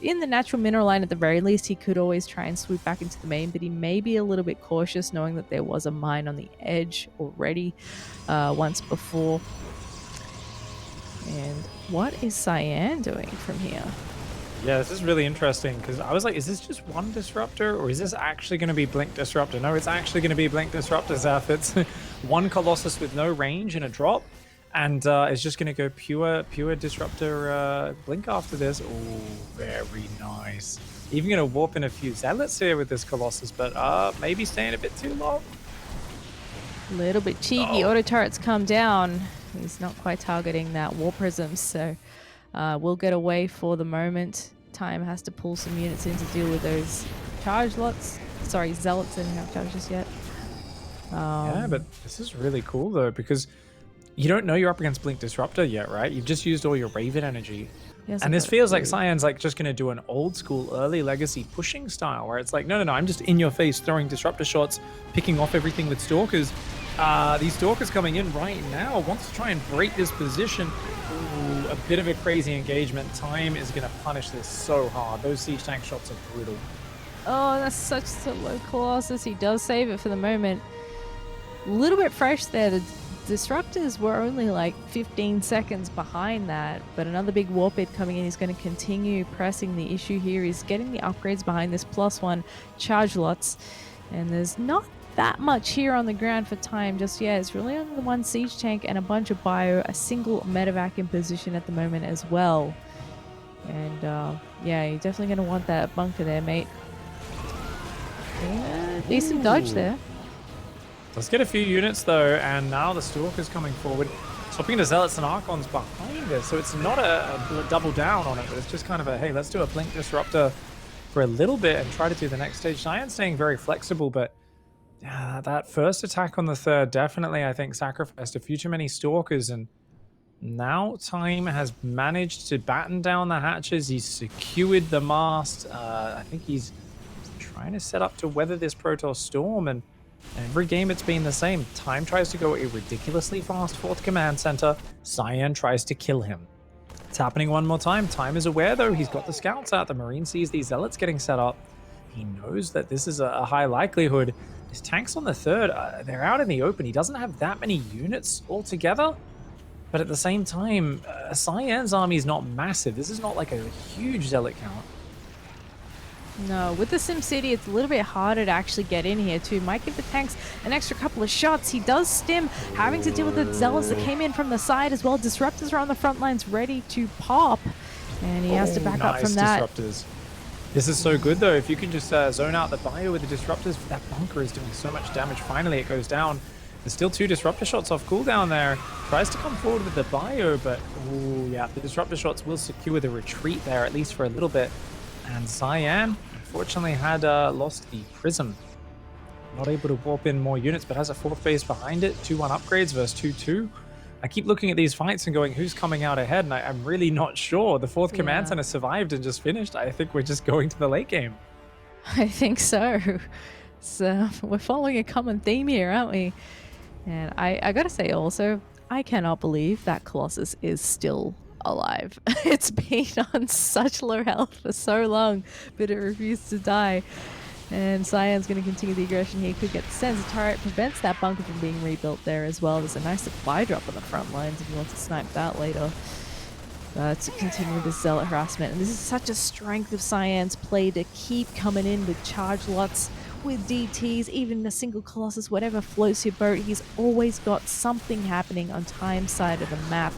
In the natural mineral line, at the very least, he could always try and swoop back into the main, but he may be a little bit cautious knowing that there was a mine on the edge already once before. And what is Cyan doing from here? Yeah, this is really interesting because I was like, is this just one disruptor or is this actually going to be Blink Disruptor? No, it's actually going to be Blink Disruptor, Zaf. It's one Colossus with no range and a drop, and it's just going to go pure Disruptor Blink after this. Oh, very nice. Even going to warp in a few Zealots here with this Colossus, but maybe staying a bit too long. A little bit cheeky. Auto turrets come down. He's not quite targeting that Warp Prism, so we'll get away for the moment. Time has to pull some units in to deal with those charge lots. Sorry, Zealots didn't have charges yet. Yeah, but this is really cool though, because you don't know you're up against Blink Disruptor yet, right? You've just used all your Raven energy. Yes, and this feels like Cyan's like just going to do an old school early legacy pushing style where it's like, no, I'm just in your face throwing disruptor shots, picking off everything with Stalkers. These Stalkers coming in right now wants to try and break this position. Ooh, a bit of a crazy engagement. Time is going to punish this so hard. Those siege tank shots are brutal. Oh, that's such a low Colossus. He does save it for the moment. A little bit fresh there. The disruptors were only like 15 seconds behind that, but another big warp bid coming in. He's going to continue pressing the issue here. He's getting the upgrades behind this +1 charge lots, and there's not that much here on the ground for Time just yet. It's really only the one siege tank and a bunch of bio, a single medevac in position at the moment as well. And yeah, you're definitely going to want that bunker there, mate. Yeah, decent dodge there. Let's get a few units though, and now the Stalker's coming forward, swapping into Zealots and Archons behind us. So it's not a double down on it, but it's just kind of a, hey, let's do a Blink Disruptor for a little bit and try to do the next stage. Cyan's staying very flexible, but yeah, that first attack on the third definitely, I think, sacrificed a few too many Stalkers, and now Time has managed to batten down the hatches. He's secured the mast. I think he's trying to set up to weather this Protoss storm, and Every game it's been the same. Time tries to go a ridiculously fast 4th command center. Cyan tries to kill him. It's happening one more time. Time is aware though. He's got the scouts out. The Marine sees these zealots getting set up. He knows that this is a high likelihood. His tanks on the 3rd, they're out in the open. He doesn't have that many units altogether. But at the same time, Cyan's army is not massive. This is not like a huge zealot count. No, with the SimCity, it's a little bit harder to actually get in here too. Might give the tanks an extra couple of shots. He does stim, having to deal with the zealots that came in from the side as well. Disruptors are on the front lines ready to pop. And he has to back up from that. Disruptors. This is so good though. If you can just zone out the bio with the disruptors, that bunker is doing so much damage. Finally, it goes down. There's still 2 disruptor shots off cooldown there. Tries to come forward with the bio, but ooh, yeah, the disruptor shots will secure the retreat there, at least for a little bit. And Cyan, unfortunately, had lost the Prism. Not able to warp in more units, but has a 4th base behind it. 2-1 upgrades versus 2-2. I keep looking at these fights and going, who's coming out ahead? And I'm really not sure. The 4th command center survived and just finished. I think we're just going to the late game. I think so. So we're following a common theme here, aren't we? And I gotta say also, I cannot believe that Colossus is still alive. It's been on such low health for so long, but it refused to die. And Cyan's going to continue the aggression here. Could get the sensor turret, prevents that bunker from being rebuilt there as well. There's a nice supply drop on the front lines if you want to snipe that later. To continue this zealot harassment. And this is such a strength of Cyan's play to keep coming in with charge lots, with DTs, even a single Colossus, whatever floats your boat. He's always got something happening on Time's side of the map.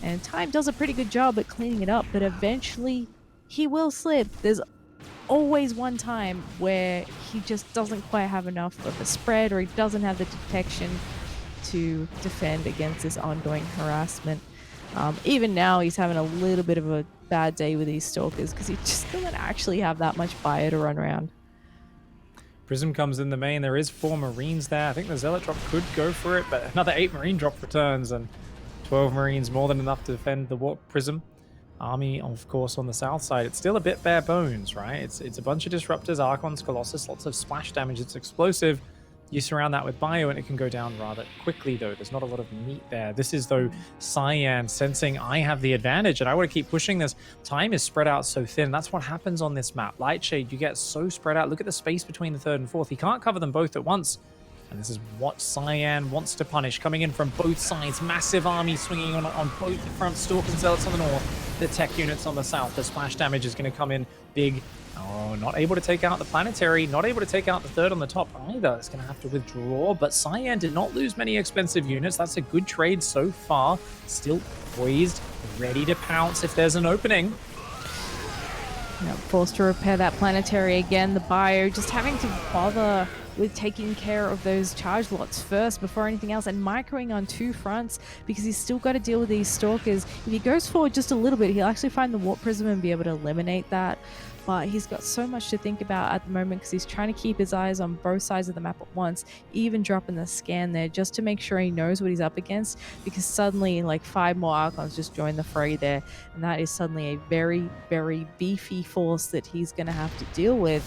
And Time does a pretty good job at cleaning it up, but eventually he will slip. There's always one time where he just doesn't quite have enough of a spread, or he doesn't have the detection to defend against this ongoing harassment. Even now, he's having a little bit of a bad day with these Stalkers because he just doesn't actually have that much fire to run around. Prism comes in the main. There is 4 Marines there. I think the Zealot drop could go for it, but another 8 Marine drop returns, and 12 Marines, more than enough to defend the Warp Prism. Army, of course, on the south side. It's still a bit bare bones, right? It's a bunch of disruptors, Archons, Colossus, lots of splash damage. It's explosive. You surround that with bio and it can go down rather quickly, though. There's not a lot of meat there. This is, though, Cyan sensing I have the advantage and I want to keep pushing this. Time is spread out so thin. That's what happens on this map. Lightshade, you get so spread out. Look at the space between the 3rd and 4th. He can't cover them both at once. And this is what Cyan wants to punish. Coming in from both sides. Massive army swinging on both the front. Stalk and Zealots on the north. The tech units on the south. The splash damage is going to come in big. Oh, not able to take out the planetary. Not able to take out the 3rd on the top either. It's going to have to withdraw. But Cyan did not lose many expensive units. That's a good trade so far. Still poised. Ready to pounce if there's an opening. Now forced to repair that planetary again. The bio just having to bother with taking care of those charge lots first before anything else, and microing on 2 fronts because he's still got to deal with these Stalkers. If he goes forward just a little bit, he'll actually find the Warp Prism and be able to eliminate that. But he's got so much to think about at the moment because he's trying to keep his eyes on both sides of the map at once, even dropping the scan there just to make sure he knows what he's up against, because suddenly like 5 more Archons just joined the fray there, and that is suddenly a very, very beefy force that he's going to have to deal with.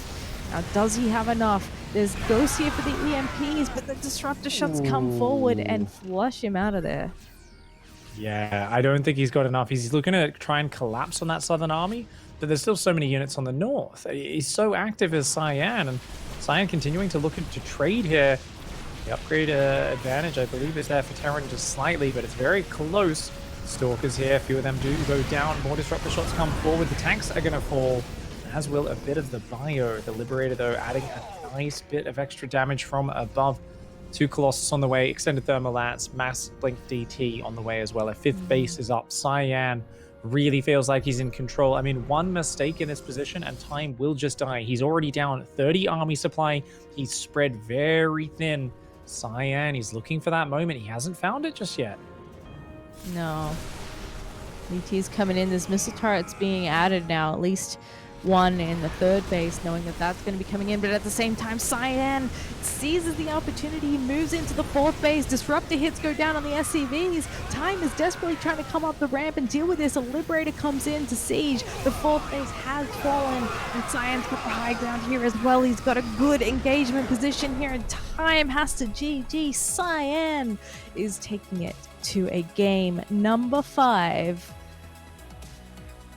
Now, does he have enough? There's ghosts here for the EMPs, but the disruptor shots come forward and flush him out of there. Yeah, I don't think he's got enough. He's looking to try and collapse on that southern army, but there's still so many units on the north. He's so active as Cyan, and Cyan continuing to look to trade here. The upgrade advantage, I believe, is there for Terran just slightly, but it's very close. Stalkers here, a few of them do go down. More disruptor shots come forward. The tanks are going to fall, as will a bit of the bio. The Liberator, though, adding a nice bit of extra damage from above. 2 Colossus on the way, extended thermal lance, mass blink DT on the way as well. A 5th base is up. Cyan really feels like he's in control. I mean, one mistake in this position and Time will just die. He's already down 30 army supply. He's spread very thin. Cyan, he's looking for that moment. He hasn't found it just yet. No. DT's coming in. There's missile turrets being added now, at least one in the third base, knowing that that's going to be coming in. But at the same time, Cyan seizes the opportunity. He moves into the fourth base. Disruptor hits go down on the SCVs. Time is desperately trying to come up the ramp and deal with this. A Liberator comes in to siege. The fourth base has fallen, and Cyan's got the high ground here as well. He's got a good engagement position here, and Time has to GG. Cyan is taking it to a game number 5.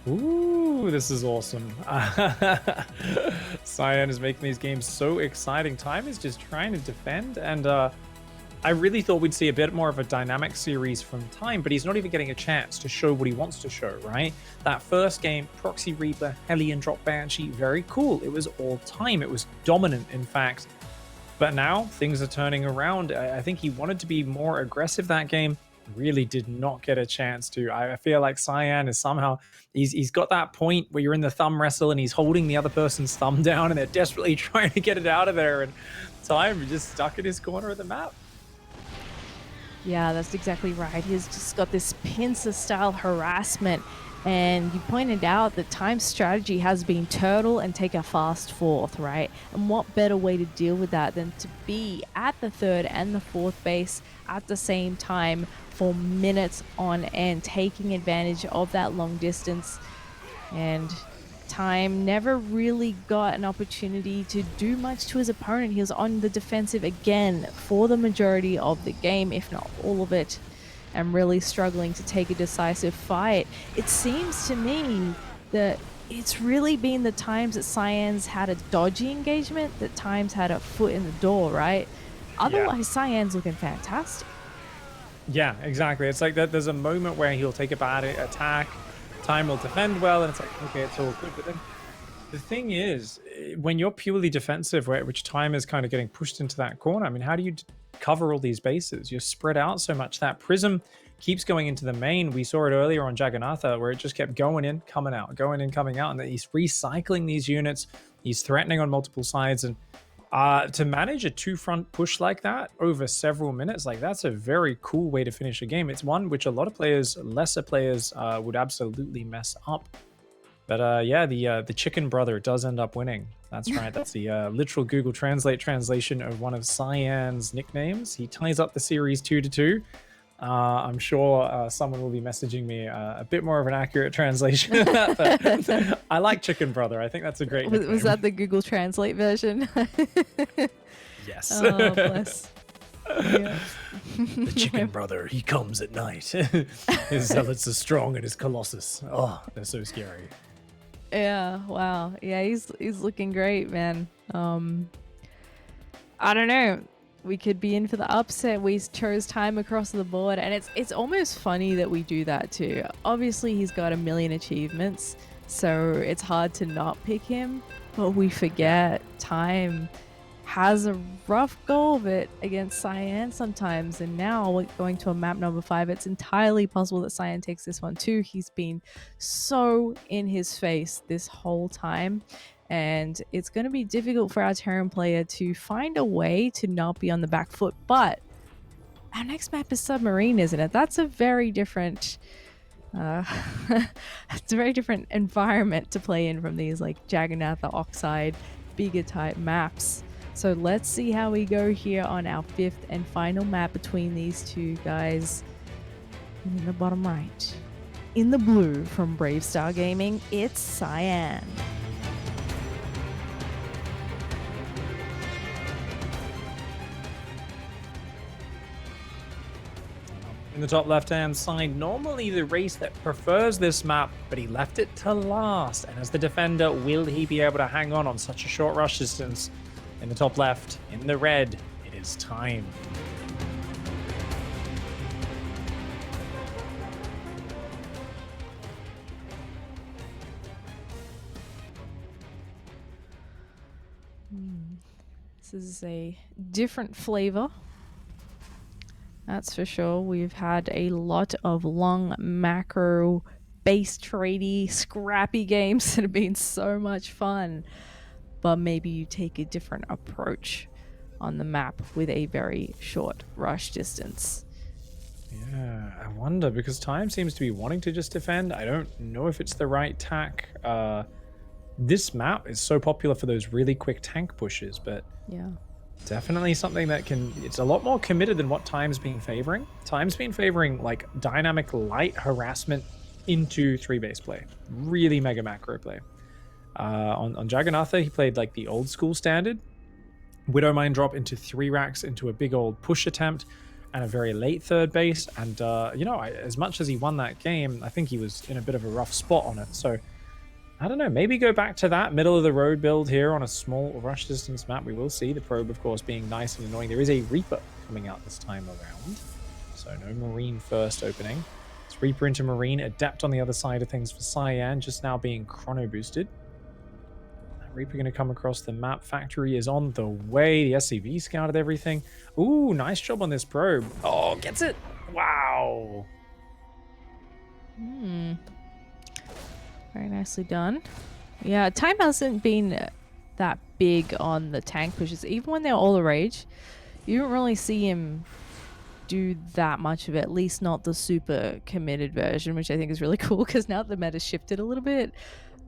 Ooh, this is awesome. Cyan is making these games so exciting. Time is just trying to defend, and I really thought we'd see a bit more of a dynamic series from Time, but he's not even getting a chance to show what he wants to show, right? That first game, Proxy Reaper, Hellion Drop Banshee, very cool. It was all Time. It was dominant, in fact. But now things are turning around. I think he wanted to be more aggressive that game. Really did not get a chance to. I feel like Cyan is somehow, he's got that point where you're in the thumb wrestle and he's holding the other person's thumb down and they're desperately trying to get it out of there, and Time is just stuck in his corner of the map. Yeah, that's exactly right. He's just got this pincer style harassment, and you pointed out that Time's strategy has been turtle and take a fast fourth, right? And what better way to deal with that than to be at the third and the fourth base at the same time for minutes on end, taking advantage of that long distance. And Time never really got an opportunity to do much to his opponent. He was on the defensive again for the majority of the game, if not all of it, and really struggling to take a decisive fight. It seems to me that it's really been the times that Cyan's had a dodgy engagement that Time's had a foot in the door, right? Otherwise, Cyan's looking fantastic. Yeah, exactly. It's like that. There's a moment where he'll take a bad attack, Time will defend well, and it's like, okay, it's all good. But then the thing is, when you're purely defensive, which Time is kind of getting pushed into that corner, I mean, how do you cover all these bases? You're spread out so much. That prism keeps going into the main. We saw it earlier on Jagannatha, where it just kept going in, coming out, going in, coming out, and he's recycling these units. He's threatening on multiple sides, and to manage a two-front push like that over several minutes, like that's a very cool way to finish a game. It's one which a lot of players, lesser players, would absolutely mess up. But yeah, the chicken brother does end up winning. That's right. That's the literal Google Translate translation of one of Cyan's nicknames. He ties up the series 2-2. I'm sure someone will be messaging me a bit more of an accurate translation of that. But I like Chicken Brother. I think that's a great nickname. Was that the Google Translate version? Yes. Oh, bless. Yeah. The Chicken Brother, he comes at night. His zealots are strong and his colossus. Oh, they're so scary. Yeah, wow. Yeah, he's looking great, man. I don't know. We could be in for the upset. We chose Time across the board, and it's almost funny that we do that too. Obviously, he's got a million achievements, so it's hard to not pick him, but we forget Time has a rough go of it against Cyan sometimes, and now going to a map number 5, it's entirely possible that Cyan takes this one too. He's been so in his face this whole time, and it's going to be difficult for our Terran player to find a way to not be on the back foot. But our next map is Submarine, isn't it? That's a very different it's a very different environment to play in from these like Jagannatha, Oxide, bigger type maps. So let's see how we go here on our 5th and final map between these two guys. In the bottom right, in the blue from Brave Star Gaming, it's Cyan. In the top left-hand side, normally the race that prefers this map, but he left it to last. And as the defender, will he be able to hang on such a short rush distance? In the top left, in the red, it is Time. This is a different flavor. That's for sure. We've had a lot of long macro, base tradey, scrappy games that have been so much fun. But maybe you take a different approach on the map with a very short rush distance. Yeah, I wonder, because Time seems to be wanting to just defend. I don't know if it's the right tack. this map is so popular for those really quick tank pushes, but Yeah. definitely something that can, it's a lot more committed than what Time's been favoring. Time's been favoring like dynamic light harassment into 3-base play. Really mega macro play. On Jagannatha, he played like the old school standard. Widow Mine drop into 3 racks into a big old push attempt and a very late 3rd base. And, you know, as much as he won that game, I think he was in a bit of a rough spot on it. So I don't know, maybe go back to that middle of the road build here on a small rush distance map. We will see the probe, of course, being nice and annoying. There is a Reaper coming out this time around. So no Marine first opening. It's Reaper into Marine, Adept on the other side of things for Cyan, just now being chrono boosted. Reaper going to come across the map. Factory is on the way. The SCV scouted everything. Ooh, nice job on this probe. Oh, gets it. Wow. Very nicely done. Yeah, Time hasn't been that big on the tank pushes. Even when they're all the rage, you don't really see him do that much of it, at least not the super committed version, which I think is really cool because now the meta's shifted a little bit.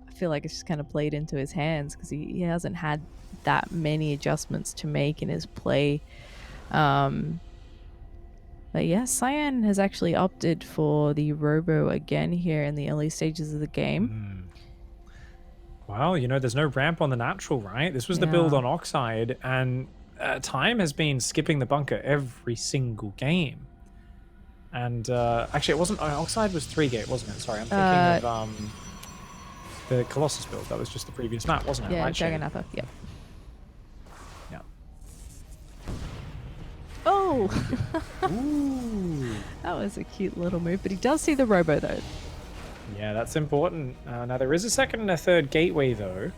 I feel like it's just kind of played into his hands because he hasn't had that many adjustments to make in his play. But yeah, Cyan has actually opted for the Robo again here in the early stages of the game. Well, you know, there's no ramp on the natural, right? This was the build on Oxide, and Time has been skipping the bunker every single game. And actually, it wasn't. Oxide was 3-gate, wasn't it? Sorry, I'm thinking of the Colossus build. That was just the previous map, wasn't it? Yeah, right, Jagannatha. Yep. Yeah. Oh! Ooh. That was a cute little move, but he does see the Robo though. Yeah, that's important. Now, there is a 2nd and a 3rd gateway, though.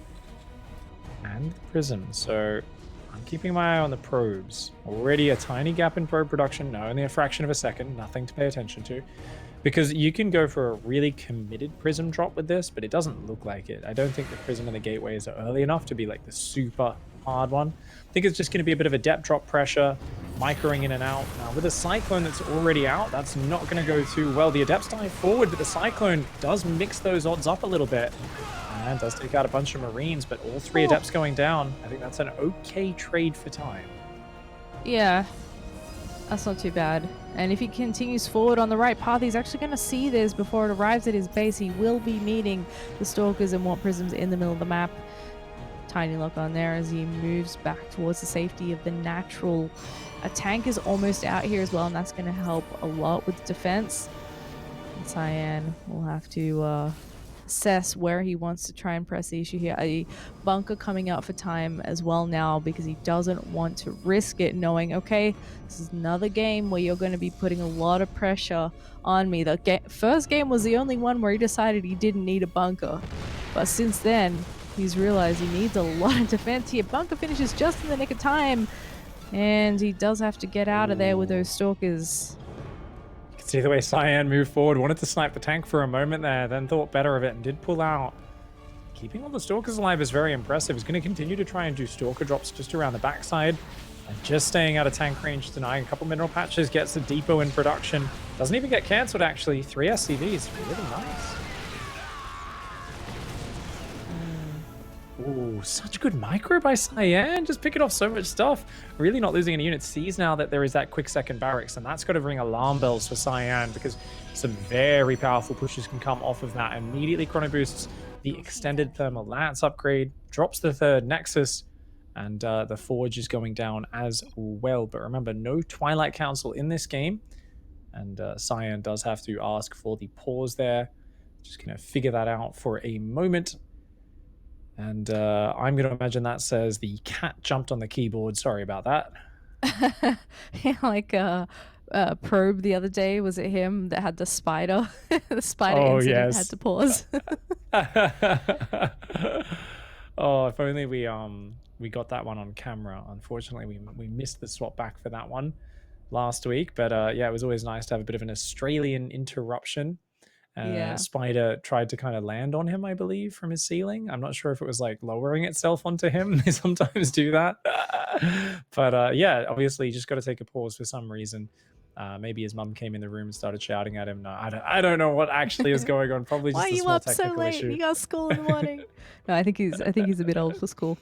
And the Prism, so I'm keeping my eye on the probes. Already a tiny gap in probe production. No, only a fraction of a second. Nothing to pay attention to. Because you can go for a really committed Prism drop with this, but it doesn't look like it. I don't think the Prism and the gateways are early enough to be like the super hard one. I think it's just going to be a bit of a depth drop pressure, microing in and out. Now, with a Cyclone that's already out, that's not going to go too well. The Adepts dive forward, but the Cyclone does mix those odds up a little bit. And does take out a bunch of Marines, but all 3 Adepts going down. I think that's an okay trade for Time. Yeah, that's not too bad. And if he continues forward on the right path, he's actually going to see this before it arrives at his base. He will be meeting the Stalkers and Warp Prisms in the middle of the map. Tiny lock on there as he moves back towards the safety of the natural. A tank is almost out here as well, and that's going to help a lot with defense. And Cyan will have to assess where he wants to try and press the issue here. A bunker coming out for Time as well now because he doesn't want to risk it, knowing, okay, this is another game where you're going to be putting a lot of pressure on me. The first game was the only one where he decided he didn't need a bunker, but since then he's realized he needs a lot of defense here. Bunker finishes just in the nick of time, and he does have to get out of there with those Stalkers. You can see the way Cyan moved forward, wanted to snipe the tank for a moment there, then thought better of it and did pull out. Keeping all the Stalkers alive is very impressive. He's going to continue to try and do Stalker drops just around the backside. And just staying out of tank range, denying a couple mineral patches, gets the depot in production. Doesn't even get cancelled, actually. 3 SCVs, really nice. Ooh, such good micro by Cyan. Just picking off so much stuff. Really not losing any units. Sees now that there is that quick second barracks, and that's got to ring alarm bells for Cyan because some very powerful pushes can come off of that. Immediately chrono boosts the extended thermal lance upgrade, drops the 3rd Nexus, and the Forge is going down as well. But remember, no Twilight Council in this game, and Cyan does have to ask for the pause there. Just going to figure that out for a moment. And I'm going to imagine that says the cat jumped on the keyboard. Sorry about that. Yeah, like Probe the other day, was it him that had the spider? The spider incident had to pause. Oh, if only we got that one on camera. Unfortunately, we missed the swap back for that one last week. But yeah, it was always nice to have a bit of an Australian interruption. Spider tried to kind of land on him, I believe, from his ceiling. I'm not sure if it was like lowering itself onto him. They sometimes do that. But yeah, obviously you just got to take a pause for some reason. Maybe his mum came in the room and started shouting at him. No, I don't know what actually is going on. Probably Why just are a you small up so technical late? issue. You got school in the morning. No, I think he's a bit old for school.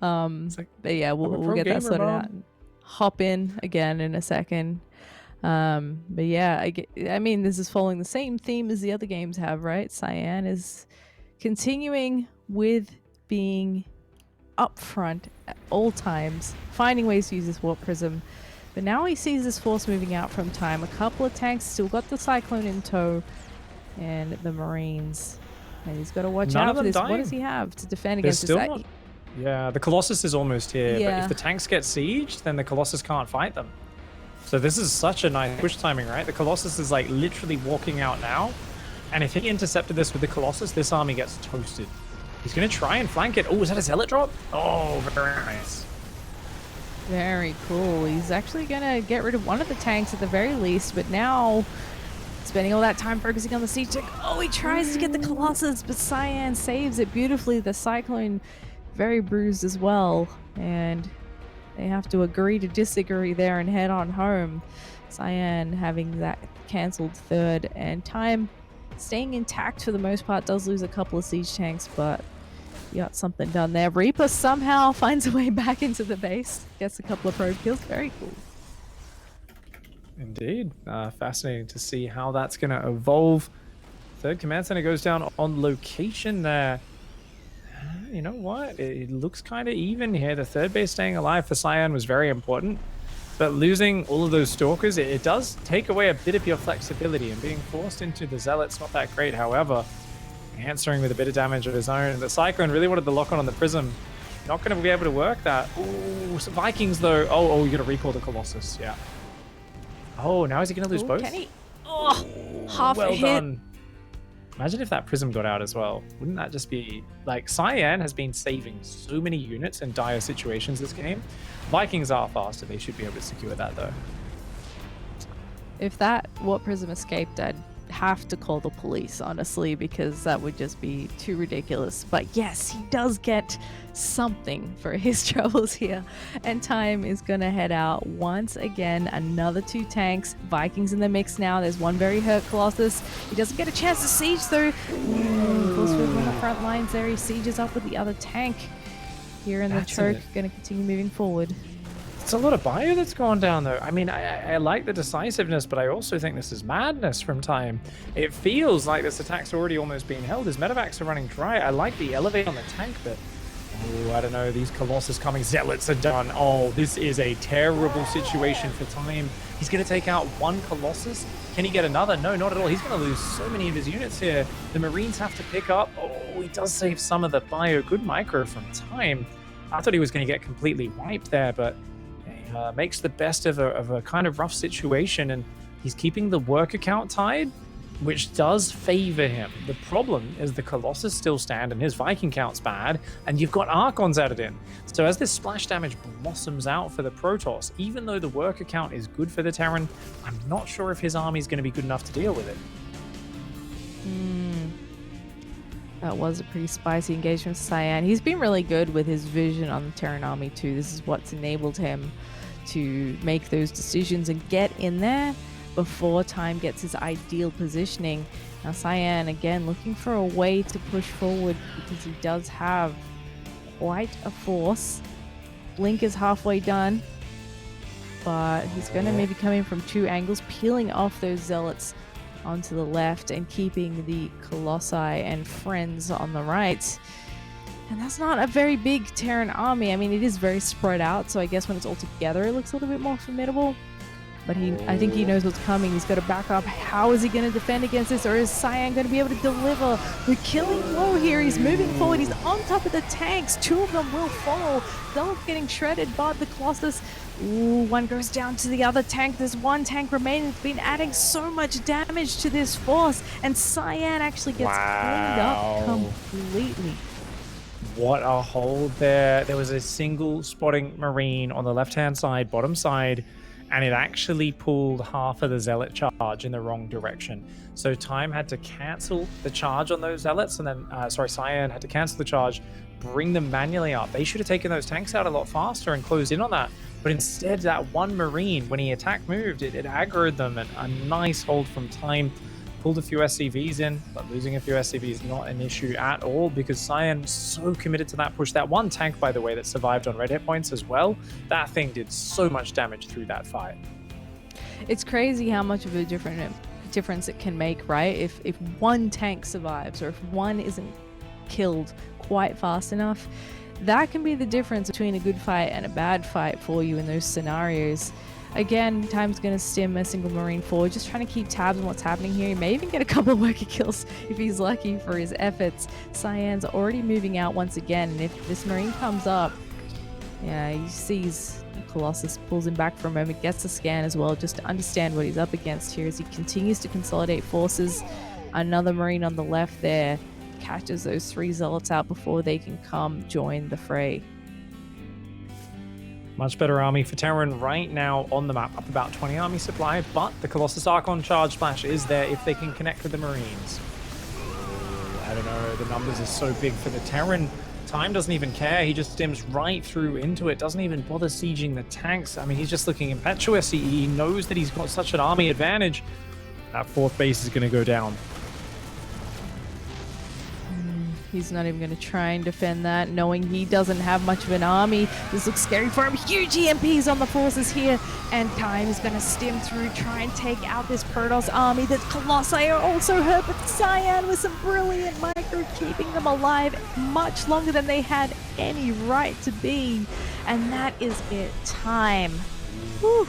Like, But yeah, I'm a we'll pro get that gamer, sorted Mom. out and hop in again in a second. But yeah, I mean, this is following the same theme as the other games have, right? Cyan is continuing with being upfront at all times, finding ways to use this warp prism. But now he sees this force moving out from time. A couple of tanks still got the Cyclone in tow, and the Marines. And he's got to watch None out of for them this. What dying. does he have to defend There's against still this? not. Yeah, the Colossus is almost here. But Yeah. if the tanks get sieged, then the Colossus can't fight them. So this is such a nice push timing, right? The Colossus is like literally walking out now. And if he intercepted this with the Colossus, this army gets toasted. He's going to try and flank it. Oh, is that a Zealot drop? Oh, very nice. Very cool. He's actually going to get rid of one of the tanks at the very least, but now spending all that time focusing on the siege tank. Oh, he tries to get the Colossus, but Cyan saves it beautifully. The Cyclone very bruised as well, and they have to agree to disagree there and head on home. Cyan having that cancelled third, and time staying intact for the most part. Does lose a couple of siege tanks, but you got something done there. Reaper somehow finds a way back into the base, gets a couple of probe kills. Very cool. Indeed. Fascinating to see how that's going to evolve. Third command center goes down on location there. You know what? It looks kind of even here. The third base staying alive for Cyan was very important. But losing all of those stalkers, it does take away a bit of your flexibility. And being forced into the Zealot's not that great. However, answering with a bit of damage of his own. The Cyclone really wanted the lock-on the Prism. Not going to be able to work that. Ooh, some Vikings though. Oh, you got to recall the Colossus. Yeah. Oh, now is he going to lose both? Can he? Oh, half well a hit. done. Imagine if that Prism got out as well. Wouldn't that just be... Like, Cyan has been saving so many units in dire situations this game. Vikings are faster. They should be able to secure that, though. If that warp prism escaped, I'd have to call the police, honestly, because that would just be too ridiculous. But yes, he does get something for his troubles here. And time is going to head out once again. Another 2 tanks. Vikings in the mix now. There's one very hurt Colossus. He doesn't get a chance to siege through. Goes through on the front lines there. He sieges up with the other tank. Here in the choke, going to continue moving forward. It's a lot of bio that's gone down, though. I mean, I like the decisiveness, but I also think this is madness from time. It feels like this attack's already almost being held. His medevacs are running dry. I like the elevate on the tank, but... Oh, I don't know. These Colossus coming. Zealots are done. Oh, this is a terrible situation for time. He's going to take out one Colossus. Can he get another? No, not at all. He's going to lose so many of his units here. The Marines have to pick up. Oh, he does save some of the bio. Good micro from time. I thought he was going to get completely wiped there, but... makes the best of a kind of rough situation, and he's keeping the work account tied, which does favor him. The problem is the Colossus still stand and his Viking count's bad, and you've got Archons added in. So as this splash damage blossoms out for the Protoss, even though the work account is good for the Terran, I'm not sure if his army is going to be good enough to deal with it. That was a pretty spicy engagement with Cyan. He's been really good with his vision on the Terran army too. This is what's enabled him to make those decisions and get in there before time gets his ideal positioning. Now Cyan again looking for a way to push forward because he does have quite a force. Blink is halfway done, but he's going to maybe come in from 2 angles, peeling off those Zealots onto the left and keeping the Colossi and friends on the right. And that's not a very big Terran army. I mean, it is very spread out, so I guess when it's all together, it looks a little bit more formidable. But I think he knows what's coming. He's got to back up. How is he going to defend against this? Or is Cyan going to be able to deliver the killing blow here? He's moving forward. He's on top of the tanks. 2 of them will fall. Zealot's getting shredded, but the Colossus... Ooh, one goes down to the other tank. There's 1 tank remaining. It's been adding so much damage to this force. And Cyan actually gets cleaned up completely. What a hold there. There was a single spotting Marine on the left-hand side, bottom side, and it actually pulled half of the Zealot charge in the wrong direction. So Time had to cancel the charge on those Zealots, and then, Cyan had to cancel the charge, bring them manually up. They should have taken those tanks out a lot faster and closed in on that. But instead, that one Marine, when he attack moved, it aggroed them, and a nice hold from Time. Pulled a few SCVs in, but losing a few SCVs is not an issue at all because Cyan was so committed to that push. That one tank, by the way, that survived on red hit points as well, that thing did so much damage through that fight. It's crazy how much of a difference it can make, right? If one tank survives or if one isn't killed quite fast enough, that can be the difference between a good fight and a bad fight for you in those scenarios. Again, Time's going to stim a single Marine forward, just trying to keep tabs on what's happening here. He may even get a couple of worker kills if he's lucky for his efforts. Cyan's already moving out once again, and if this Marine comes up, yeah, he sees Colossus, pulls him back for a moment, gets a scan as well, just to understand what he's up against here as he continues to consolidate forces. Another Marine on the left there catches those 3 Zealots out before they can come join the fray. Much better army for Terran right now on the map, up about 20 army supply, but the Colossus Archon charge splash is there if they can connect with the Marines. I don't know, the numbers are so big for the Terran. Time doesn't even care, he just stims right through into it, doesn't even bother sieging the tanks. I mean, he's just looking impetuous, he knows that he's got such an army advantage. That 4th base is going to go down. He's not even going to try and defend that, knowing he doesn't have much of an army. This looks scary for him. Huge EMPs on the forces here, and Time is going to stim through, try and take out this Protoss army. The Colossi are also hurt, but Cyan with some brilliant micro keeping them alive much longer than they had any right to be. And that is it. Time. Whew.